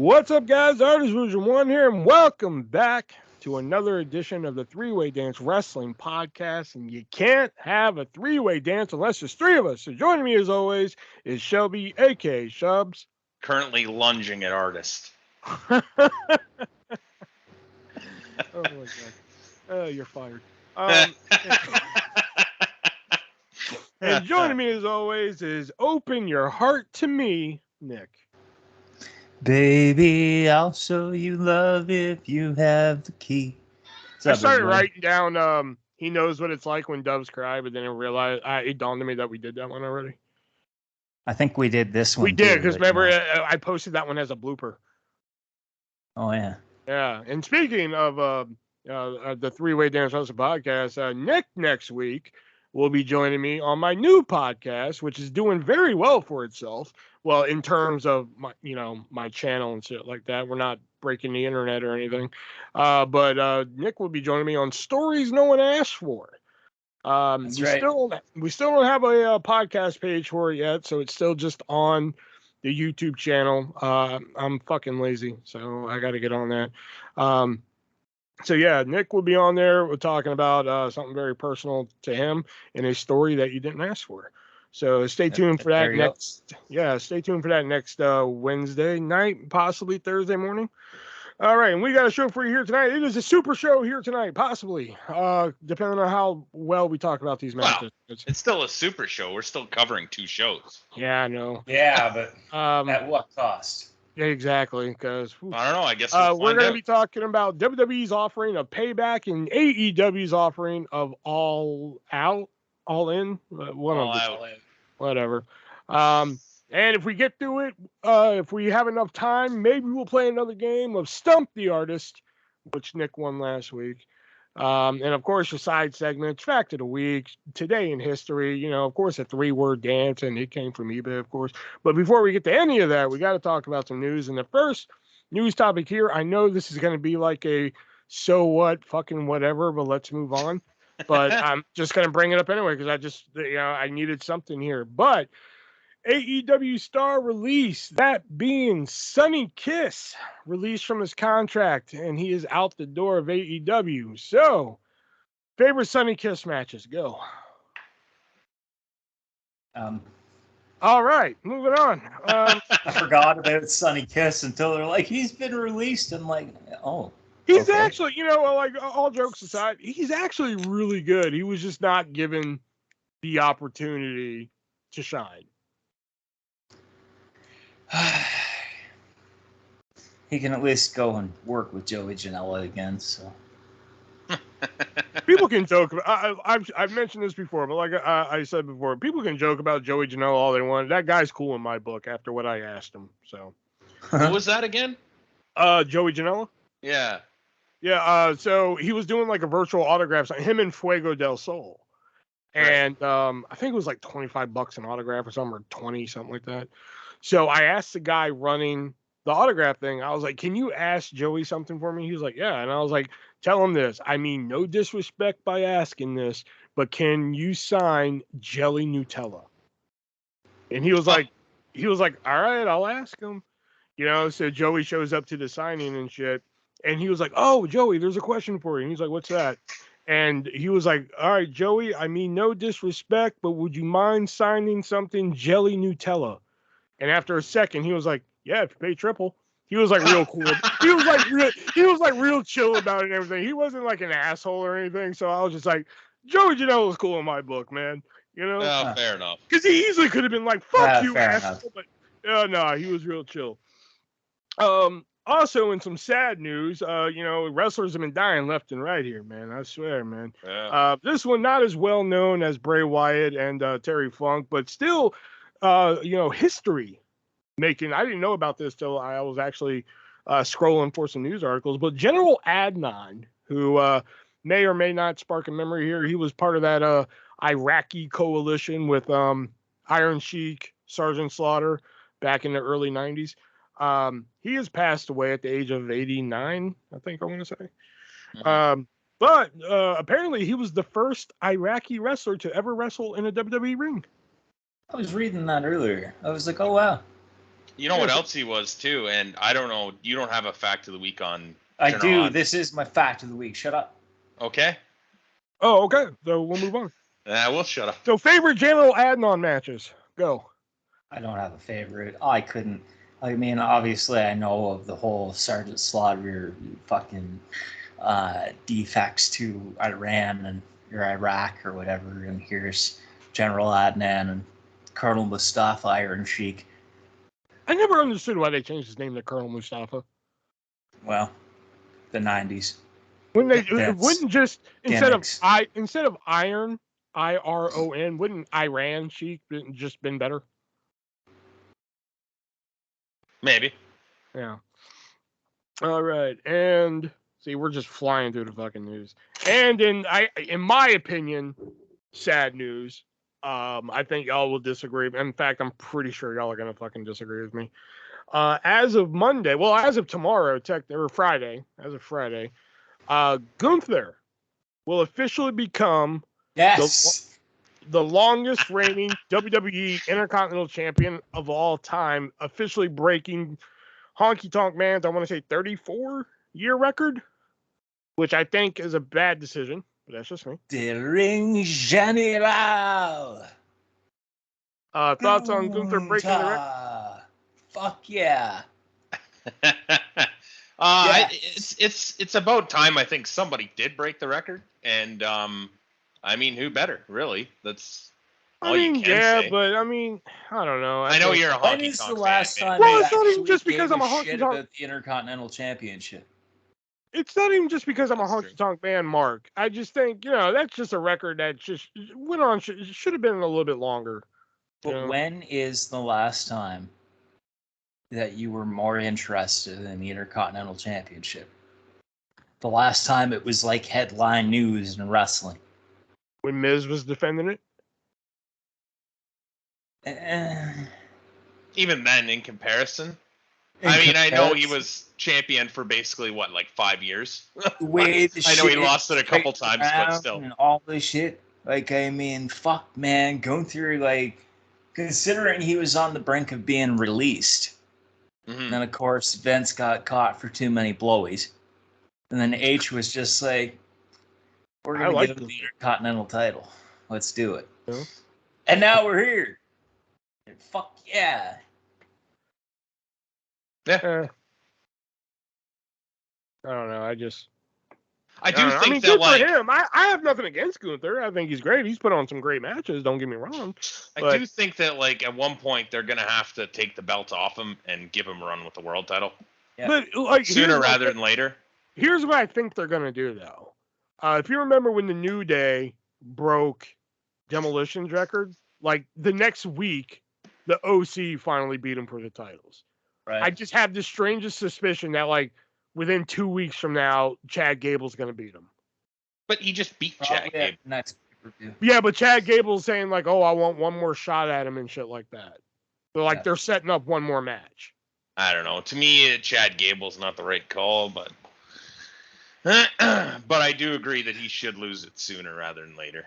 What's up, guys? ArtistVersion1 here, and welcome back to another edition of the Three-Way Dance Wrestling Podcast. And you can't have a three-way dance unless there's three of us. So joining me, as always, is Shelby, a.k.a. Shubs. Currently lunging at Artist. Oh, my God. Oh, you're fired. And joining me, as always, is Open Your Heart to Me, Nick. Baby, I'll show you love if you have the key. I started writing down, he knows what it's like when doves cry, but then I realized, it dawned on me that we did that one already. I think we did this one. We did, because remember, I posted that one as a blooper. Oh, yeah. Yeah, and speaking of the Three-Way Dance Wrestling Podcast, Nick next week will be joining me on my new podcast, which is doing very well for itself. Well, in terms of my channel and shit like that, we're not breaking the internet or anything. But Nick will be joining me on Stories No One Asked For. That's right. We still don't have a podcast page for it yet, so it's still just on the YouTube channel. I'm fucking lazy, so I got to get on that. So yeah, Nick will be on there. We're talking about something very personal to him in a story that you didn't ask for. So stay tuned for that next. Yeah, stay tuned for that next Wednesday night, possibly Thursday morning. All right, and we got a show for you here tonight. It is a super show here tonight, possibly, depending on how well we talk about these matches. Well, it's still a super show. We're still covering two shows. Yeah, I know. Yeah, but at what cost? Yeah, exactly, because I don't know. I guess we're going to be talking about WWE's offering of Payback and AEW's offering of All In, whatever. And if we get through it, if we have enough time, maybe we'll play another game of Stump the Artist, which Nick won last week. And of course, your side segments, Fact of the Week, Today in History, of course, a 3-word dance, and it came from eBay, of course. But before we get to any of that, we got to talk about some news. And the first news topic here, I know this is going to be like a so what, fucking whatever, but let's move on. But I'm just going to bring it up anyway, because I just, I needed something here. But AEW star release, that being Sonny Kiss, released from his contract, and he is out the door of AEW. So, favorite Sonny Kiss matches, go. All right, moving on. I forgot about Sonny Kiss until they're like, he's been released. I'm like, oh. He's actually, like all jokes aside, he's actually really good. He was just not given the opportunity to shine. He can at least go and work with Joey Janela again. So people can joke about. I've mentioned this before, but like I said before, people can joke about Joey Janela all they want. That guy's cool in my book. After what I asked him, so what was that again? Joey Janela. Yeah. Yeah. So he was doing like a virtual autograph sign, him and Fuego del Sol, and I think it was like $25 an autograph or something, or 20, something like that. So I asked the guy running the autograph thing, I was like, can you ask Joey something for me? He was like, yeah. And I was like, tell him this. I mean, no disrespect by asking this, but can you sign Jelly Nutella? And he was like, all right, I'll ask him. So Joey shows up to the signing and shit. And he was like, oh, Joey, there's a question for you. And he's like, what's that? And he was like, all right, Joey, I mean, no disrespect, but would you mind signing something Jelly Nutella? And after a second, he was like, yeah, if you pay triple. He was like real cool. He was like real chill about it and everything. He wasn't like an asshole or anything. So I was just like, Joey Janela was cool in my book, man. Oh, fair enough. Because he easily could have been like, fuck you, asshole. Enough. But no, he was real chill. Also, in some sad news, wrestlers have been dying left and right here, man. I swear, man. Yeah. This one not as well known as Bray Wyatt and Terry Funk, but still, history making. I didn't know about this till I was actually scrolling for some news articles. But General Adnan, who may or may not spark a memory here, he was part of that Iraqi coalition with Iron Sheik, Sergeant Slaughter back in the early 90s. He has passed away at the age of 89, I think I want to say. Mm-hmm. But apparently he was the first Iraqi wrestler to ever wrestle in a WWE ring. I was reading that earlier. I was like, oh, wow. You know what else he was too, and I don't know. You don't have a fact of the week on. I do. This is my fact of the week. Shut up. Okay. Oh, okay. So we'll move on. We'll shut up. So favorite General Adnan matches. Go. I don't have a favorite. I couldn't. I mean, obviously, I know of the whole Sergeant Slaughter fucking defects to Iran and or Iraq or whatever, and here's General Adnan and Colonel Mustafa Iron Sheik. I never understood why they changed his name to Colonel Mustafa. Well, the 90s. When they wouldn't just instead of Iron, IRON, wouldn't Iran Sheik just been better? Maybe. Yeah. All right, and see, we're just flying through the fucking news. And in my opinion, sad news. I think y'all will disagree. In fact, I'm pretty sure y'all are gonna fucking disagree with me. As of Monday, well, as of tomorrow, or Friday, Gunther will officially become the longest reigning WWE Intercontinental Champion of all time, officially breaking Honky Tonk Man's, I want to say 34-year record, which I think is a bad decision. But that's just me. The Ring General. Thoughts on Gunther breaking the record? Fuck yeah. It's about time. I think somebody did break the record, and I mean, who better? Really, that's all you can say. But I mean, I don't know. I know you're a honky tonk fan. When is the last time? Well, it's not even just because I'm a honky tonk. About the Intercontinental Championship. It's not even just because I'm a honky tonk man, Mark. I just think, that's just a record that just went on. Should have been a little bit longer. But when is the last time that you were more interested in the Intercontinental Championship? The last time it was like headline news in wrestling. When Miz was defending it? Even then, in comparison? I know he was champion for basically, 5 years? I know he lost it a couple times, but still. And all this shit. Fuck, man. Going through, considering he was on the brink of being released. Mm-hmm. And then, of course, Vince got caught for too many blowies. And then H was just like, we're going to give him the Intercontinental title. Let's do it. Yeah. And now we're here. And fuck yeah. Yeah. I don't know. I do think good for him. I have nothing against Gunther. I think he's great. He's put on some great matches. Don't get me wrong. I do think that at one point they're gonna have to take the belt off him and give him a run with the world title. Yeah. But sooner rather than later. Here's what I think they're gonna do though. If you remember when the New Day broke Demolition's record, the next week, the OC finally beat him for the titles. Right. I just have the strangest suspicion that within 2 weeks from now, Chad Gable's going to beat him. But he just beat Chad Gable. Yeah, but Chad Gable's saying I want one more shot at him and shit like that. So they're setting up one more match. I don't know. To me, Chad Gable's not the right call, but I do agree that he should lose it sooner rather than later.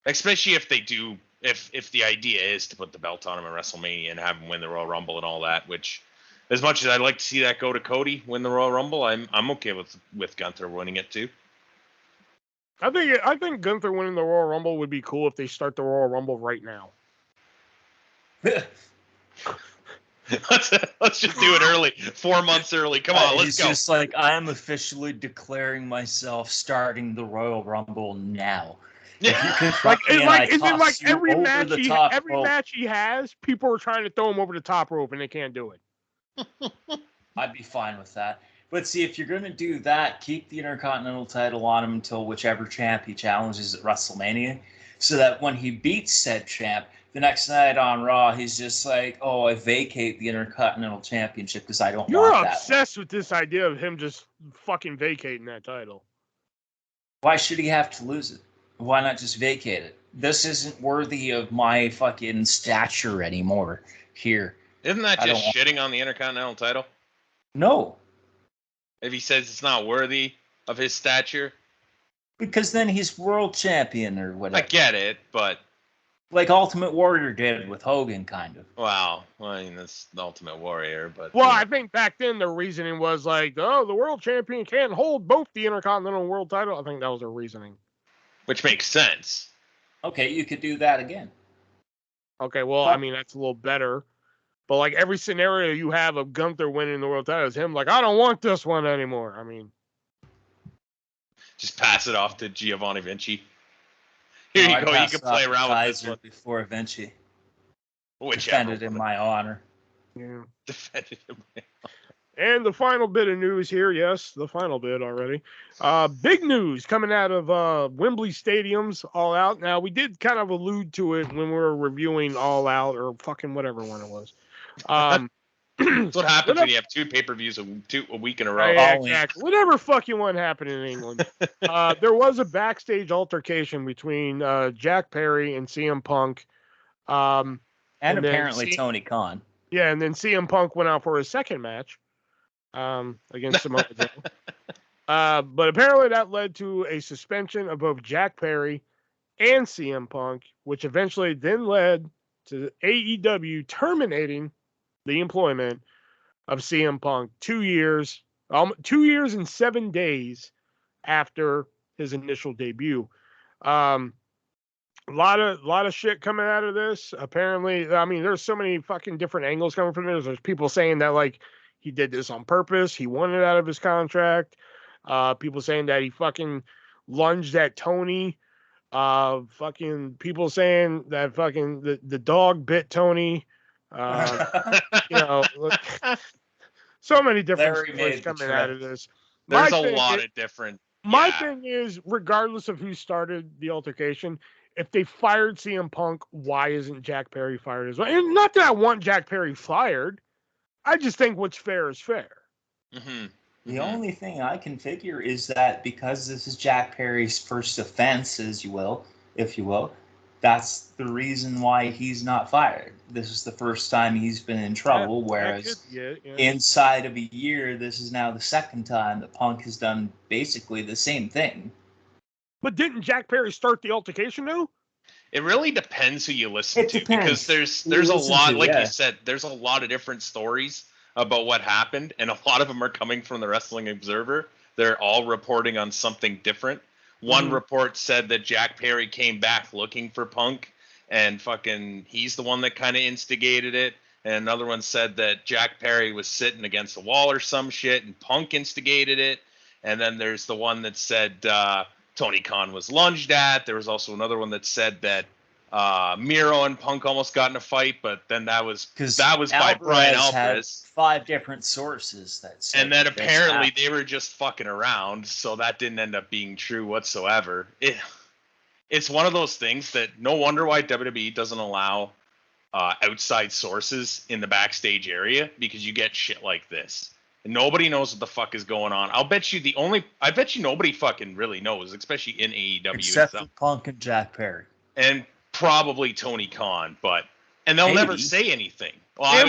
Especially if they do. If the idea is to put the belt on him at WrestleMania and have him win the Royal Rumble and all that, which, as much as I'd like to see that go to Cody win the Royal Rumble, I'm okay with Gunther winning it too. I think Gunther winning the Royal Rumble would be cool if they start the Royal Rumble right now. Let's just do it early, 4 months early. Come on, let's go. It's just I am officially declaring myself starting the Royal Rumble now. Yeah. Every match he has, people are trying to throw him over the top rope and they can't do it. I'd be fine with that. But see, if you're going to do that, keep the Intercontinental title on him until whichever champ he challenges at WrestleMania, so that when he beats said champ, the next night on Raw, he's just I vacate the Intercontinental Championship because I don't want that. You're obsessed with this idea of him just fucking vacating that title. Why should he have to lose it? Why not just vacate it? This isn't worthy of my fucking stature anymore. Here. Isn't that just shitting on the Intercontinental title? No. If he says it's not worthy of his stature? Because then he's world champion or whatever. I get it, but... Like Ultimate Warrior did with Hogan, kind of. Wow. Well, I mean, that's the Ultimate Warrior, but... Well, I think back then the reasoning was like, oh, the world champion can't hold both the Intercontinental and World title. I think that was their reasoning. Which makes sense. Okay, you could do that again. Okay, well, I mean, that's a little better. But, like, every scenario you have of Gunther winning the world title is him like, I don't want this one anymore. I mean... Just pass it off to Giovanni Vinci. Here you go. You can play around with this one. Before Vinci. Whichever. Defended in my honor. Yeah. Defended in my honor. And the final bit of news here. Yes, the final bit already. Big news coming out of Wembley Stadium's All Out. Now, we did kind of allude to it when we were reviewing All Out or fucking whatever one it was. That's what happens when you have 2 pay-per-views a week in a row. Yeah, exactly. Whatever fucking one happened in England. There was a backstage altercation between Jack Perry and CM Punk. And apparently Tony Khan. Yeah, and then CM Punk went out for his second match against Samoa Joe. But apparently that led to a suspension of both Jack Perry and CM Punk, which eventually then led to AEW terminating the employment of CM Punk 2 years, 2 years and 7 days after his initial debut. A lot of shit coming out of this. Apparently, I mean, there's so many fucking different angles coming from this. There's people saying that like he did this on purpose. He wanted out of his contract. People saying that he fucking lunged at Tony. Fucking people saying that fucking the dog bit Tony. You know, so many different stories coming out of this. There's a lot of different. My thing is, regardless of who started the altercation, if they fired CM Punk, why isn't Jack Perry fired as well? And not that I want Jack Perry fired. I just think what's fair is fair. Mm-hmm. The only thing I can figure is that because this is Jack Perry's first offense, if you will, that's the reason why he's not fired. This is the first time he's been in trouble, whereas inside of a year, this is now the second time that Punk has done basically the same thing. But didn't Jack Perry start the altercation, though? It really depends who you listen to, because there's a lot, you said, there's a lot of different stories about what happened, and a lot of them are coming from the Wrestling Observer. They're all reporting on something different. One report said that Jack Perry came back looking for Punk, and fucking he's the one that kind of instigated it. And another one said that Jack Perry was sitting against a wall or some shit, and Punk instigated it. And then there's the one that said Tony Khan was lunged at. There was also another one that said that Miro and Punk almost got in a fight, but then that was by Brian Alvarez. Had 5 different sources that said, and then apparently they were just fucking around, so that didn't end up being true whatsoever. It's one of those things that no wonder why WWE doesn't allow outside sources in the backstage area, because you get shit like this. And nobody knows what the fuck is going on. I bet you nobody fucking really knows, especially in AEW. Except for Punk and Jack Perry. And probably Tony Khan, and they'll never say anything. Well,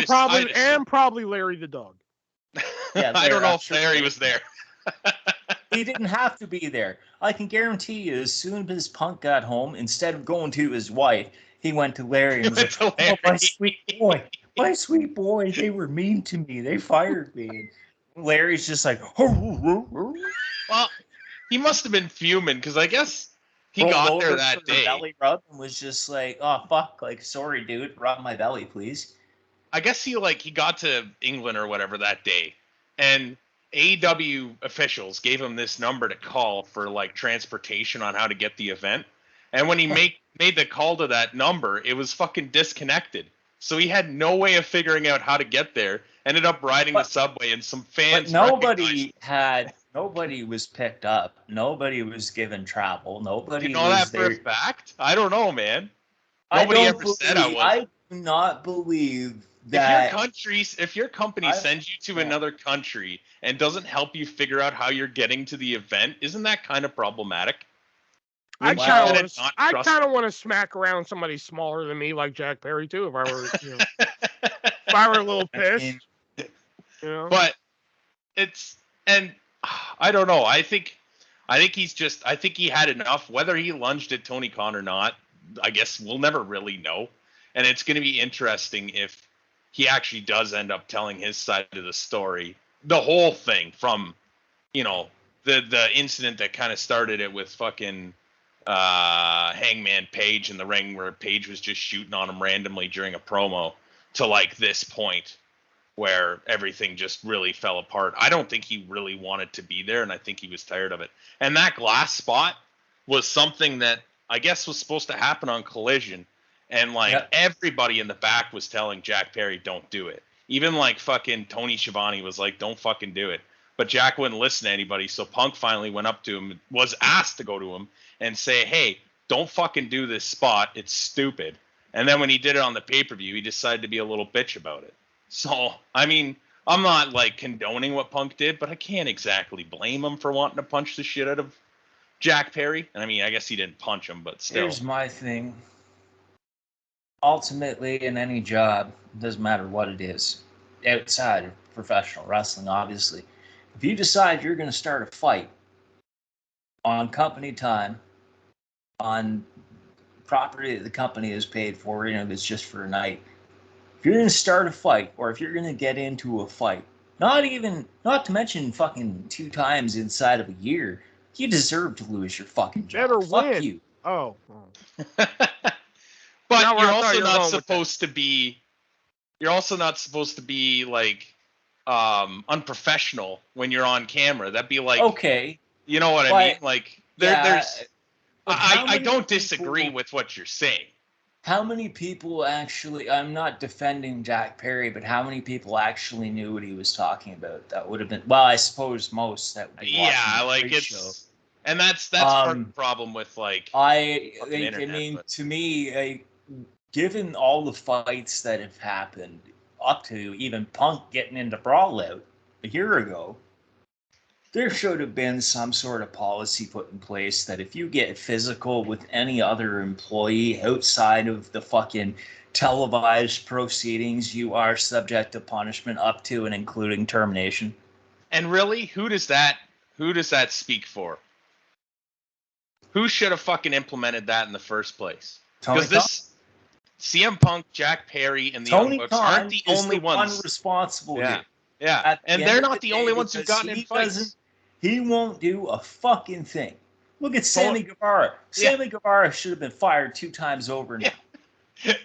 and probably Larry the dog. Yeah, I don't know if Larry was there. He didn't have to be there. I can guarantee you, as soon as Punk got home, instead of going to his wife, he went to Larry and was like, "Oh, my sweet boy, they were mean to me. They fired me." And Larry's just like, well, he must have been fuming, because I guess he got there that day. Belly rub and was just like, "Oh fuck, like sorry, dude, rub my belly, please." I guess he got to England or whatever that day, and AEW officials gave him this number to call for transportation on how to get the event. And when he made the call to that number, it was fucking disconnected. So he had no way of figuring out how to get there. Ended up riding the subway, and some fans. Nobody was picked up. Nobody was given travel. Nobody. You know that for a fact? I don't know, man. Nobody ever said I was. I do not believe that. If your company sends you to another country and doesn't help you figure out how you're getting to the event, isn't that kind of problematic? I kind of want to smack around somebody smaller than me, like Jack Perry, too. If I were, if I were a little pissed. But I don't know. I think he had enough. Whether he lunged at Tony Khan or not, I guess we'll never really know. And it's going to be interesting if he actually does end up telling his side of the story, the whole thing from, you know, the incident that kind of started it with fucking Hangman Page in the ring, where Page was just shooting on him randomly during a promo, to like this point where everything just really fell apart. I don't think he really wanted to be there, and I think he was tired of it. And that glass spot was something that I guess was supposed to happen on Collision, and like everybody in the back was telling Jack Perry, don't do it. Even like fucking Tony Schiavone was like, don't fucking do it. But Jack wouldn't listen to anybody, so Punk finally went up to him, was asked to go to him and say, hey, don't fucking do this spot. It's stupid. And then when he did it on the pay-per-view, he decided to be a little bitch about it. So, I mean, I'm not like condoning what Punk did, but I can't exactly blame him for wanting to punch the shit out of Jack Perry. And I mean, I guess he didn't punch him, but still. Here's my thing. Ultimately, in any job, it doesn't matter what it is, outside of professional wrestling, obviously, if you decide you're going to start a fight on company time, on property that the company is paid for, you know, that's just for a night, if you're going to start a fight, or if you're going to get into a fight, not to mention fucking 2 times inside of a year, you deserve to lose your fucking job. Better Fuck win. you. Oh. But you're also not supposed to be. You're also not supposed to be like unprofessional when you're on camera. That'd be like, okay, you know what I mean? Like there's. I don't disagree with what you're saying. How many people actually? I'm not defending Jack Perry, but how many people actually knew what he was talking about? That would have been. Well, I suppose most that would be watching the like it's. Show. And that's part of the problem with like. I mean, to me, given all the fights that have happened, up to even Punk getting into Brawl Out a year ago, there should have been some sort of policy put in place that if you get physical with any other employee outside of the fucking televised proceedings, you are subject to punishment up to and including termination. And really, who does that speak for? Who should have fucking implemented that in the first place? Because this CM Punk, Jack Perry, and the Young Bucks aren't the only ones responsible here. Yeah, and they're not the only ones who've gotten in fights. He won't do a fucking thing. Look at Sammy Guevara. Sammy Guevara should have been fired 2 times over now.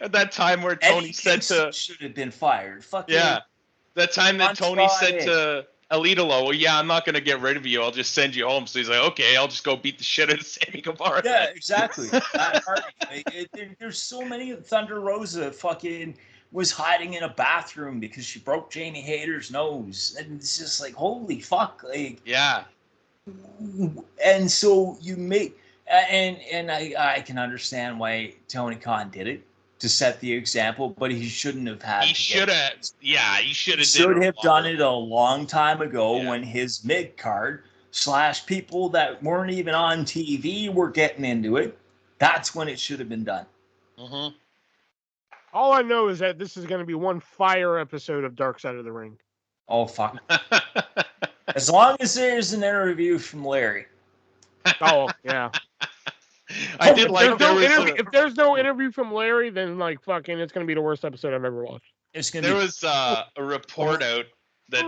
At that time where Tony said to... should have been fired. That time that Tony said to Alidolo, well, yeah, I'm not going to get rid of you. I'll just send you home. So he's like, okay, I'll just go beat the shit out of Sammy Guevara. Yeah, exactly. There's so many. Thunder Rosa fucking was hiding in a bathroom because she broke Jamie Hayter's nose. And it's just like, holy fuck. Like, yeah. And so you make, and I can understand why Tony Khan did it, to set the example, but he shouldn't have had. He should have. Yeah, he should have. Should have done it a long time ago when his mid card / people that weren't even on TV were getting into it. That's when it should have been done. Mm-hmm. All I know is that this is going to be one fire episode of Dark Side of the Ring. Oh fuck! As long as there's an interview from Larry. Oh yeah. I did like if there's no interview from Larry, then like fucking it's gonna be the worst episode I've ever watched. There was a report out that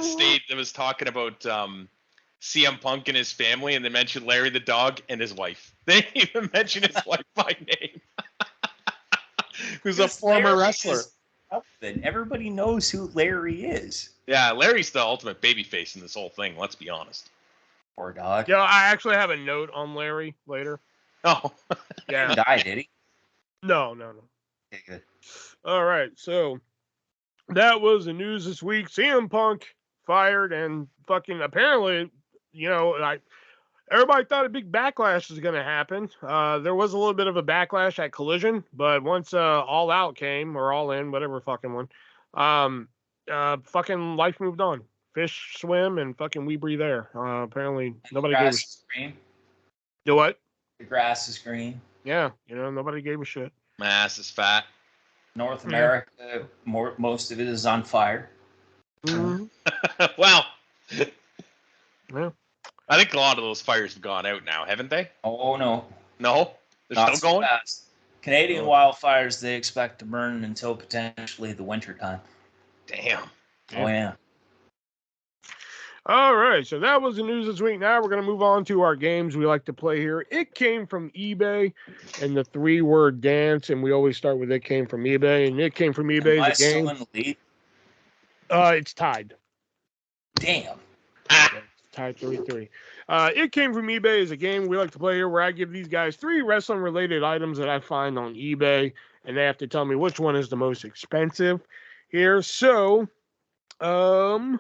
was talking about CM Punk and his family, and they mentioned Larry the dog and his wife. They didn't even mention his wife by name. Who's a former wrestler. Everybody knows who Larry is. Yeah, Larry's the ultimate babyface in this whole thing. Let's be honest. Poor dog. Yeah, I actually have a note on Larry later. Oh, yeah. He died, did he? No. Okay, good. All right, so that was the news this week. CM Punk fired, and fucking apparently, you know, everybody thought a big backlash was going to happen. There was a little bit of a backlash at Collision, but once All Out came, or All In, whatever fucking one, fucking life moved on. Fish swim, and fucking we breathe air. Apparently, nobody gave a shit. Do what? The grass is green. Yeah, you know, nobody gave a shit. My ass is fat. North America, most of it is on fire. Mm-hmm. Well, yeah. I think a lot of those fires have gone out now, haven't they? Oh, no. No? They're Not still going? Fast. Canadian wildfires, they expect to burn until potentially the wintertime. Damn. Oh, yeah. All right, so that was the news this week. Now we're going to move on to our games we like to play here. It came from eBay and the 3-word dance, and we always start with it came from eBay, and it came from eBay. Am I still in the lead? It's tied. Damn. Tied 3-3. It came from eBay is a game we like to play here where I give these guys 3 wrestling-related items that I find on eBay, and they have to tell me which one is the most expensive here. So, the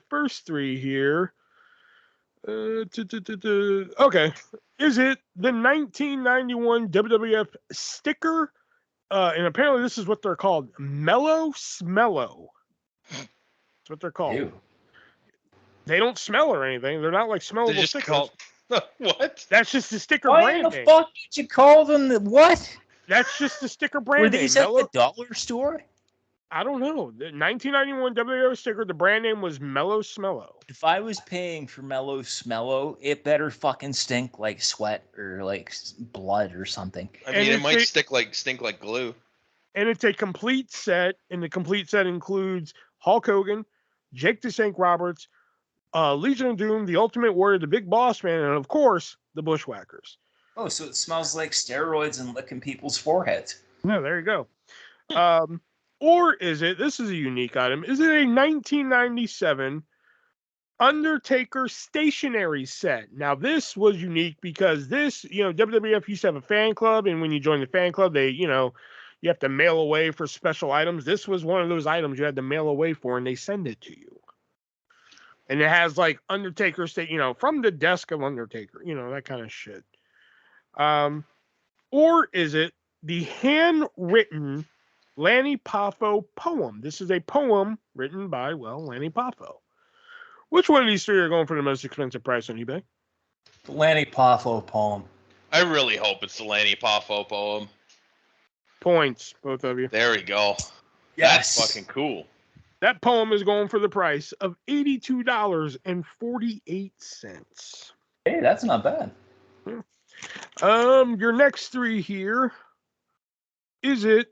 first 3 here. Okay. Is it the 1991 WWF sticker? And apparently this is what they're called. Mellow Smello. That's what they're called. Ew. They don't smell or anything. They're not like smellable stickers. What? That's just the sticker Why brand in the name. fuck did you call them the what? That's just the sticker brand Were name. these at the dollar store? I don't know. The 1991 WWF sticker, the brand name was Mellow Smello. If I was paying for Mellow Smello, it better fucking stink like sweat or like blood or something. I mean, it might stink like glue. And it's a complete set, and the complete set includes Hulk Hogan, Jake the Snake Roberts, Legion of Doom, the Ultimate Warrior, the Big Boss Man, and of course, the Bushwhackers. Oh, so it smells like steroids and licking people's foreheads. No, there you go. Or is it, this is a unique item, is it a 1997 Undertaker stationery set? Now, this was unique because this, WWF used to have a fan club, and when you join the fan club, they, you have to mail away for special items. This was one of those items you had to mail away for, and they send it to you. And it has, like, Undertaker state, from the desk of Undertaker, that kind of shit. Or is it the handwritten Lanny Poffo poem? This is a poem written by, Lanny Poffo. Which one of these 3 are going for the most expensive price on eBay? The Lanny Poffo poem. I really hope it's the Lanny Poffo poem. Points, both of you. There we go. Yes. That's fucking cool. That poem is going for the price of $82.48. Hey, that's not bad. Your next 3 here. Is it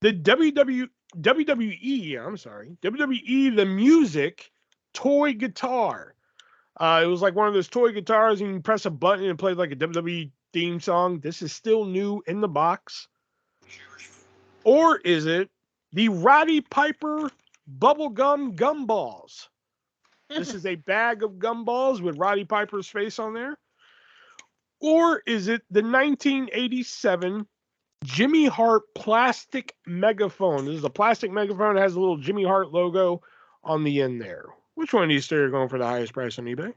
the WWE The Music toy guitar? It was like one of those toy guitars, and you press a button and it played like a WWE theme song. This is still new in the box. Or is it the Roddy Piper bubblegum gumballs? This is a bag of gumballs with Roddy Piper's face on there. Or is it the 1987 Jimmy Hart plastic megaphone? This is a plastic megaphone that has a little Jimmy Hart logo on the end there. Which one of these 3 are going for the highest price on eBay?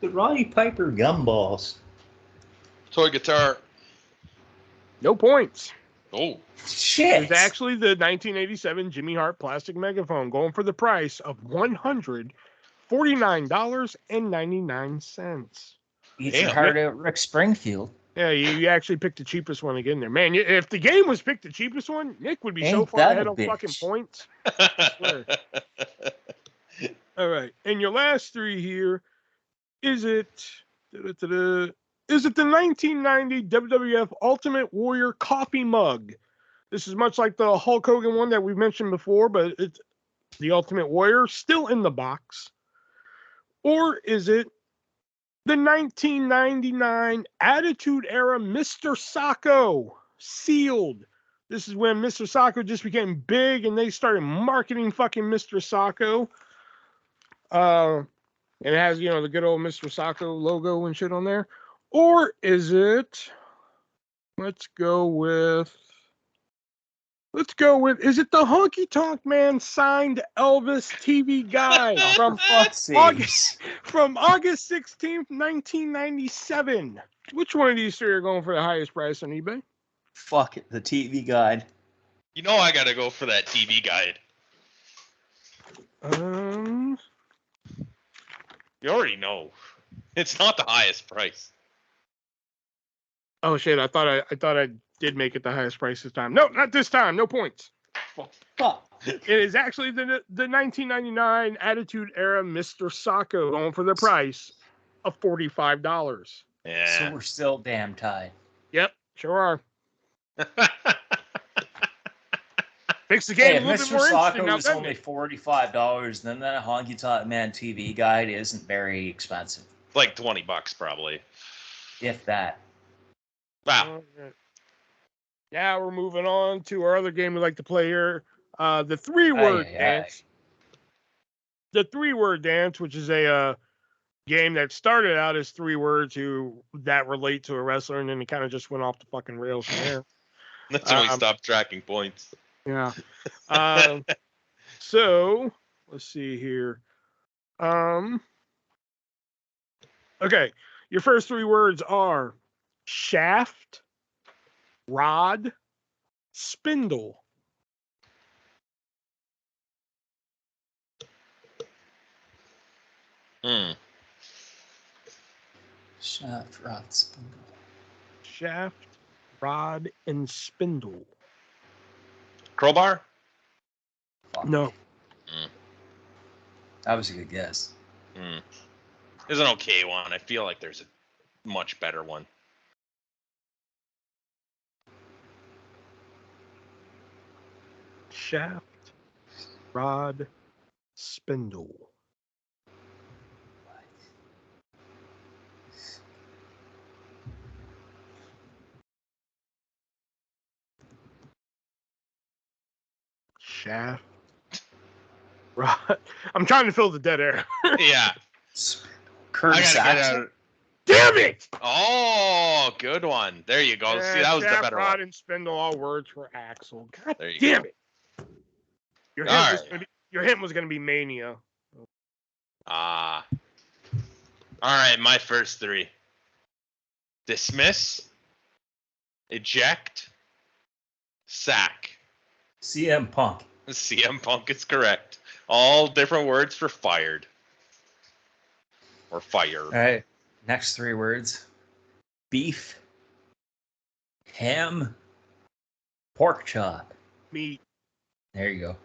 The Roddy Piper gumballs. Toy guitar. No points. Oh. Shit. It's actually the 1987 Jimmy Hart plastic megaphone, going for the price of $149.99. Eat your heart out, Rick Springfield. Yeah, you actually picked the cheapest one again there. Man, if the game was picked the cheapest one, Nick would be so far ahead on fucking points. I swear. All right. And your last 3 here, is it the 1990 WWF Ultimate Warrior coffee mug? This is much like the Hulk Hogan one that we mentioned before, but it's the Ultimate Warrior, still in the box. Or is it the 1999 Attitude Era Mr. Sacco sealed? This is when Mr. Sacco just became big and they started marketing fucking Mr. Sacco. And it has, the good old Mr. Sacco logo and shit on there. Or is it, let's go with, is it the Honky Tonk Man signed Elvis TV guide from August 16th, 1997? Which one of these 3 are going for the highest price on eBay? Fuck it, the TV guide. You know I gotta go for that TV guide. You already know. It's not the highest price. Oh shit! I thought I did make it the highest price this time. No, not this time. No points. Fuck. It is actually the 1999 Attitude Era Mr. Sacco, going for the price of $45. Yeah. So we're still damn tied. Yep, sure are. Makes the Hey, game a little Mr. bit more interesting Socko now, was doesn't only it? $45, then that Honky Tonk Man TV guide isn't very expensive. Like $20 probably. If that. Wow. Right. Now we're moving on to our other game we like to play here. The three-word dance. The three-word dance, which is a game that started out as 3 words that relate to a wrestler, and then it kind of just went off the fucking rails from there. That's when we stopped tracking points. Yeah. So let's see here. Okay. Your first 3 words are shaft, rod, spindle. Shaft, rod, spindle. Shaft, rod, and spindle. Crowbar? Fuck. No. That was a good guess. There's an okay one. I feel like there's a much better one. Shaft, rod, spindle. Shaft, rod. I'm trying to fill the dead air. Yeah. Curtis Axel? Damn it! Oh, good one. There you go. See, that was the better rod one. and spindle, all words for Axel. God There you damn go. it! Your hint was gonna be Mania. All right, my first 3. Dismiss, eject, sack. CM Punk. CM Punk is correct. All different words for fired. Or fire. All right. Next 3 words. Beef, ham, pork chop. Meat. There you go.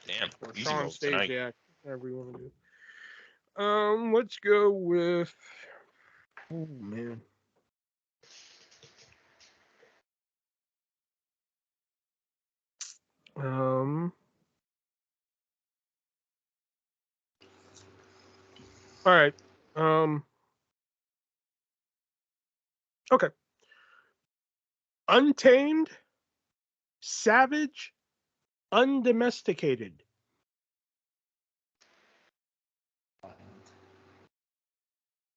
Damn. Or Easy Sean mode tonight. Stasiak, whatever you want to do. Let's go with. Oh man. All right. Okay. Untamed, savage, undomesticated.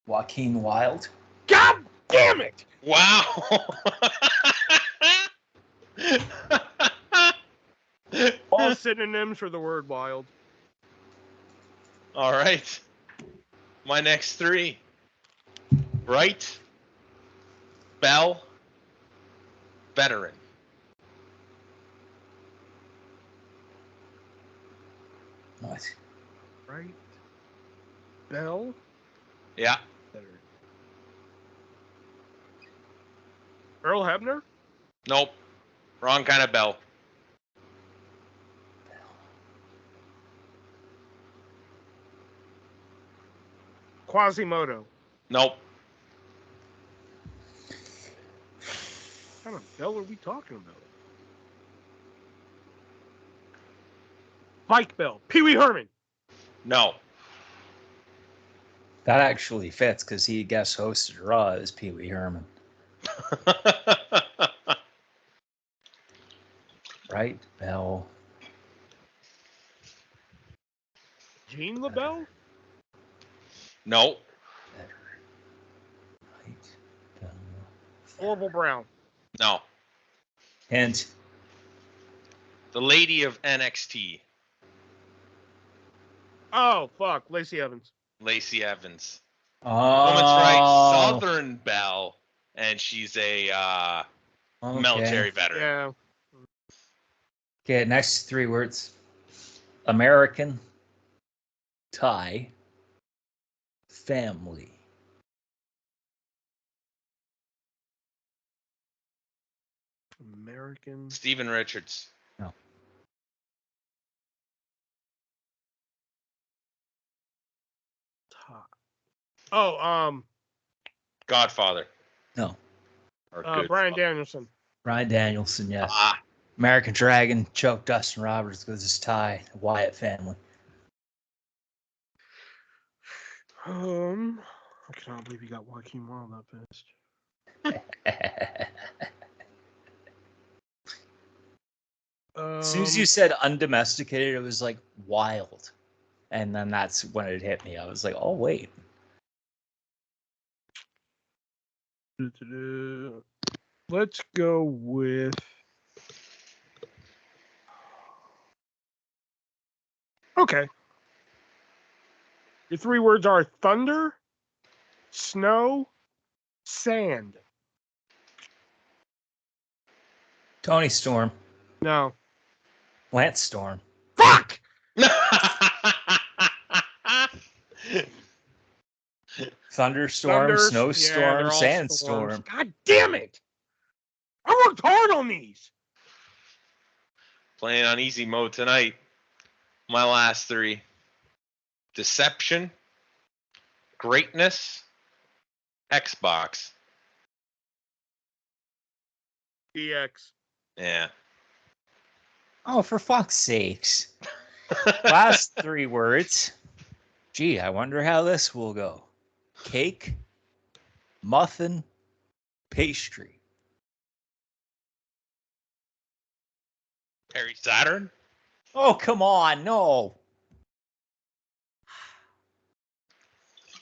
Joaquin Wilde. God damn it! Wow. All synonyms for the word wild. All right. My next 3. Bright, bell, veteran. What? Right. Bell. Yeah. Veteran. Earl Hebner. Nope. Wrong kind of bell. Quasimodo. Nope. What kind of bell are we talking about? Mike Bell. Pee Wee Herman. No. That actually fits because he guest hosted Raw as Pee Wee Herman. Right, Bell. Gene LaBelle. No. Right, Bell. Orville Brown. No. Hint. The lady of NXT. Oh fuck, Lacey Evans. Lacey Evans. Oh. Woman's right. Southern Belle. And she's a military veteran. Yeah. Okay, next 3 words. American, Thai, family. American. Steven Richards. No. Oh, Godfather. No. Or Bryan Danielson. Bryan Danielson, yes. Ah. American Dragon choked Dustin Roberts with his tie. Wyatt family. I cannot believe you got Joaquin Wild that fast. As soon as you said undomesticated, it was like wild. And then that's when it hit me. I was like, oh, wait. Let's go with... Okay. Your 3 words are thunder, snow, sand. Tony Storm. No. Lance Storm. Fuck! Thunderstorm, snowstorm, they're all sandstorm. storms. God damn it! I worked hard on these. Playing on easy mode tonight. My last 3. Deception. Greatness. Xbox. EX. Yeah. Oh, for fuck's sakes. Last 3 words. Gee, I wonder how this will go. Cake, muffin, pastry. Harry Saturn. Oh, come on, no.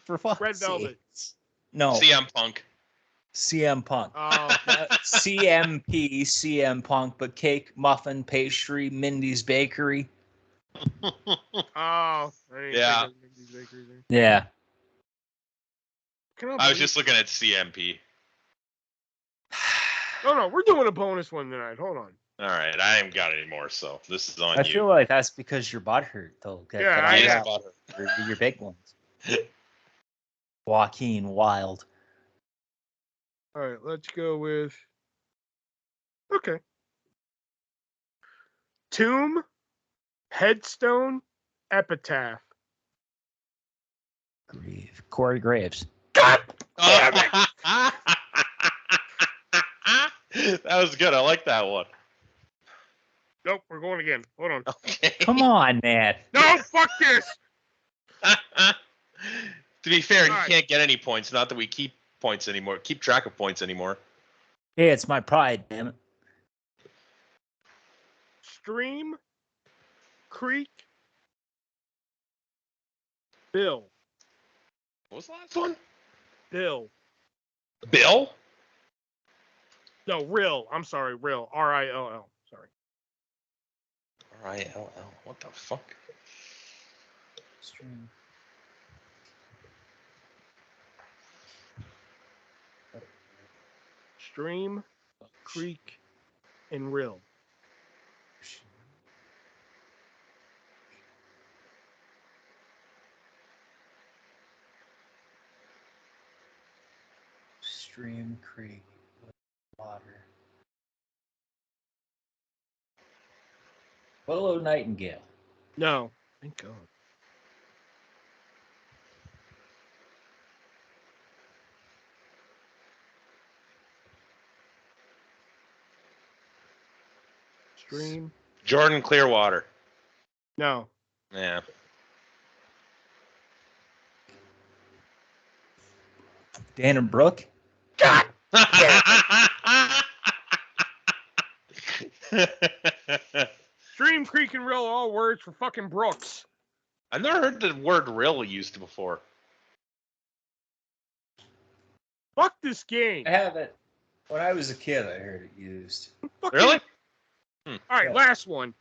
For fuck's Red Velvet. sakes. No. CM Punk. CM Punk. Oh, CMP, CM Punk, but cake, muffin, pastry, Mindy's Bakery. yeah. Yeah. I was just looking at CMP. No, we're doing a bonus one tonight. Hold on. All right, I haven't got any more, so this is on I you. feel like that's because your butt hurt, though. Yeah, Your big ones. Joaquin Wild. All right, let's go with... Okay. Tomb, headstone, epitaph. Corey Graves. God damn it! That was good. I like that one. Nope, we're going again. Hold on. Okay. Come on, man. No, fuck this! To be fair, Right. you can't get any points. Not that we keep points anymore. Keep track of points anymore. Hey, it's my pride, damn it. Stream, creek, bill. What was the last one? Bill. Bill? No, rill. I'm sorry, rill. R-I-L-L. Sorry. R-I-L-L. What the fuck? Stream. Stream, creek, and rill. Stream, creek, water. Willow Nightingale. No. Thank God. Stream. Jordan Clearwater. No. Yeah. Dan and Brooke. God! Stream, creek, and rill are all words for fucking Brooks. I've never heard the word "rill" used before. Fuck this game. I haven't. When I was a kid, I heard it used. Fucking... Really? All right, Yeah. last one.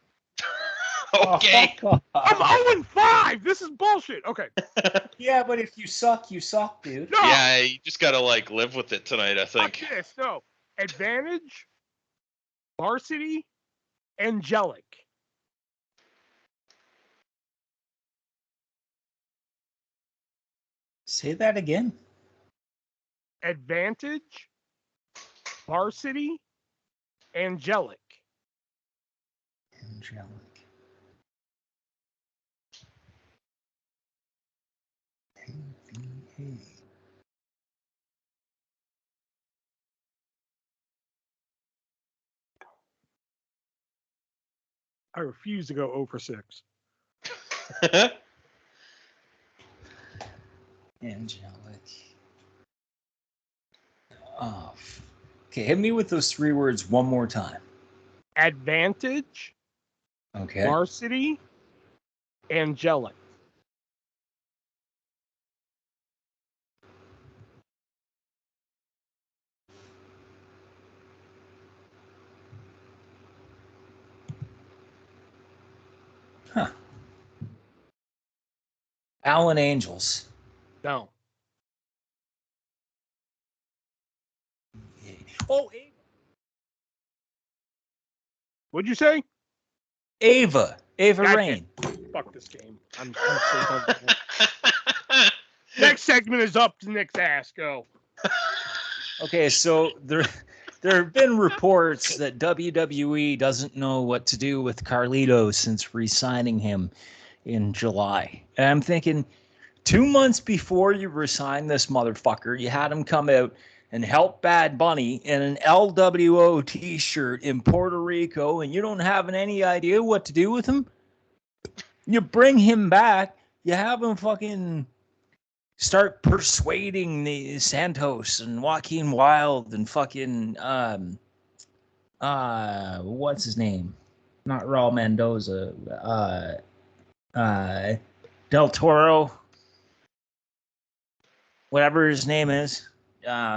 Okay. Oh, I'm 0-5. This is bullshit. Okay. yeah, but if you suck, dude. No. Yeah, you just gotta live with it tonight, I Fuck think. this. No. Advantage, varsity, angelic. Say that again. Advantage, varsity, angelic. Angelic. Hey. I refuse to go 0 for 6. Angelic. Oh. Okay, hit me with those 3 words one more time. Advantage. Okay. Varsity. Angelic. Huh. Allen Angels. No. Oh, What'd you say? Ava God Rain. Fuck this game. I'm so done with it. Next segment is up to Nick's ass. Go. Okay, so there have been reports that WWE doesn't know what to do with Carlito since re-signing him in July. And I'm thinking, 2 months before you resign this motherfucker, you had him come out and help Bad Bunny in an LWO t-shirt in Puerto Rico, and you don't have any idea what to do with him? You bring him back, you have him fucking start persuading the Santos and Joaquin Wilde and fucking what's his name? Not Raul Mendoza. Del Toro. Whatever his name is.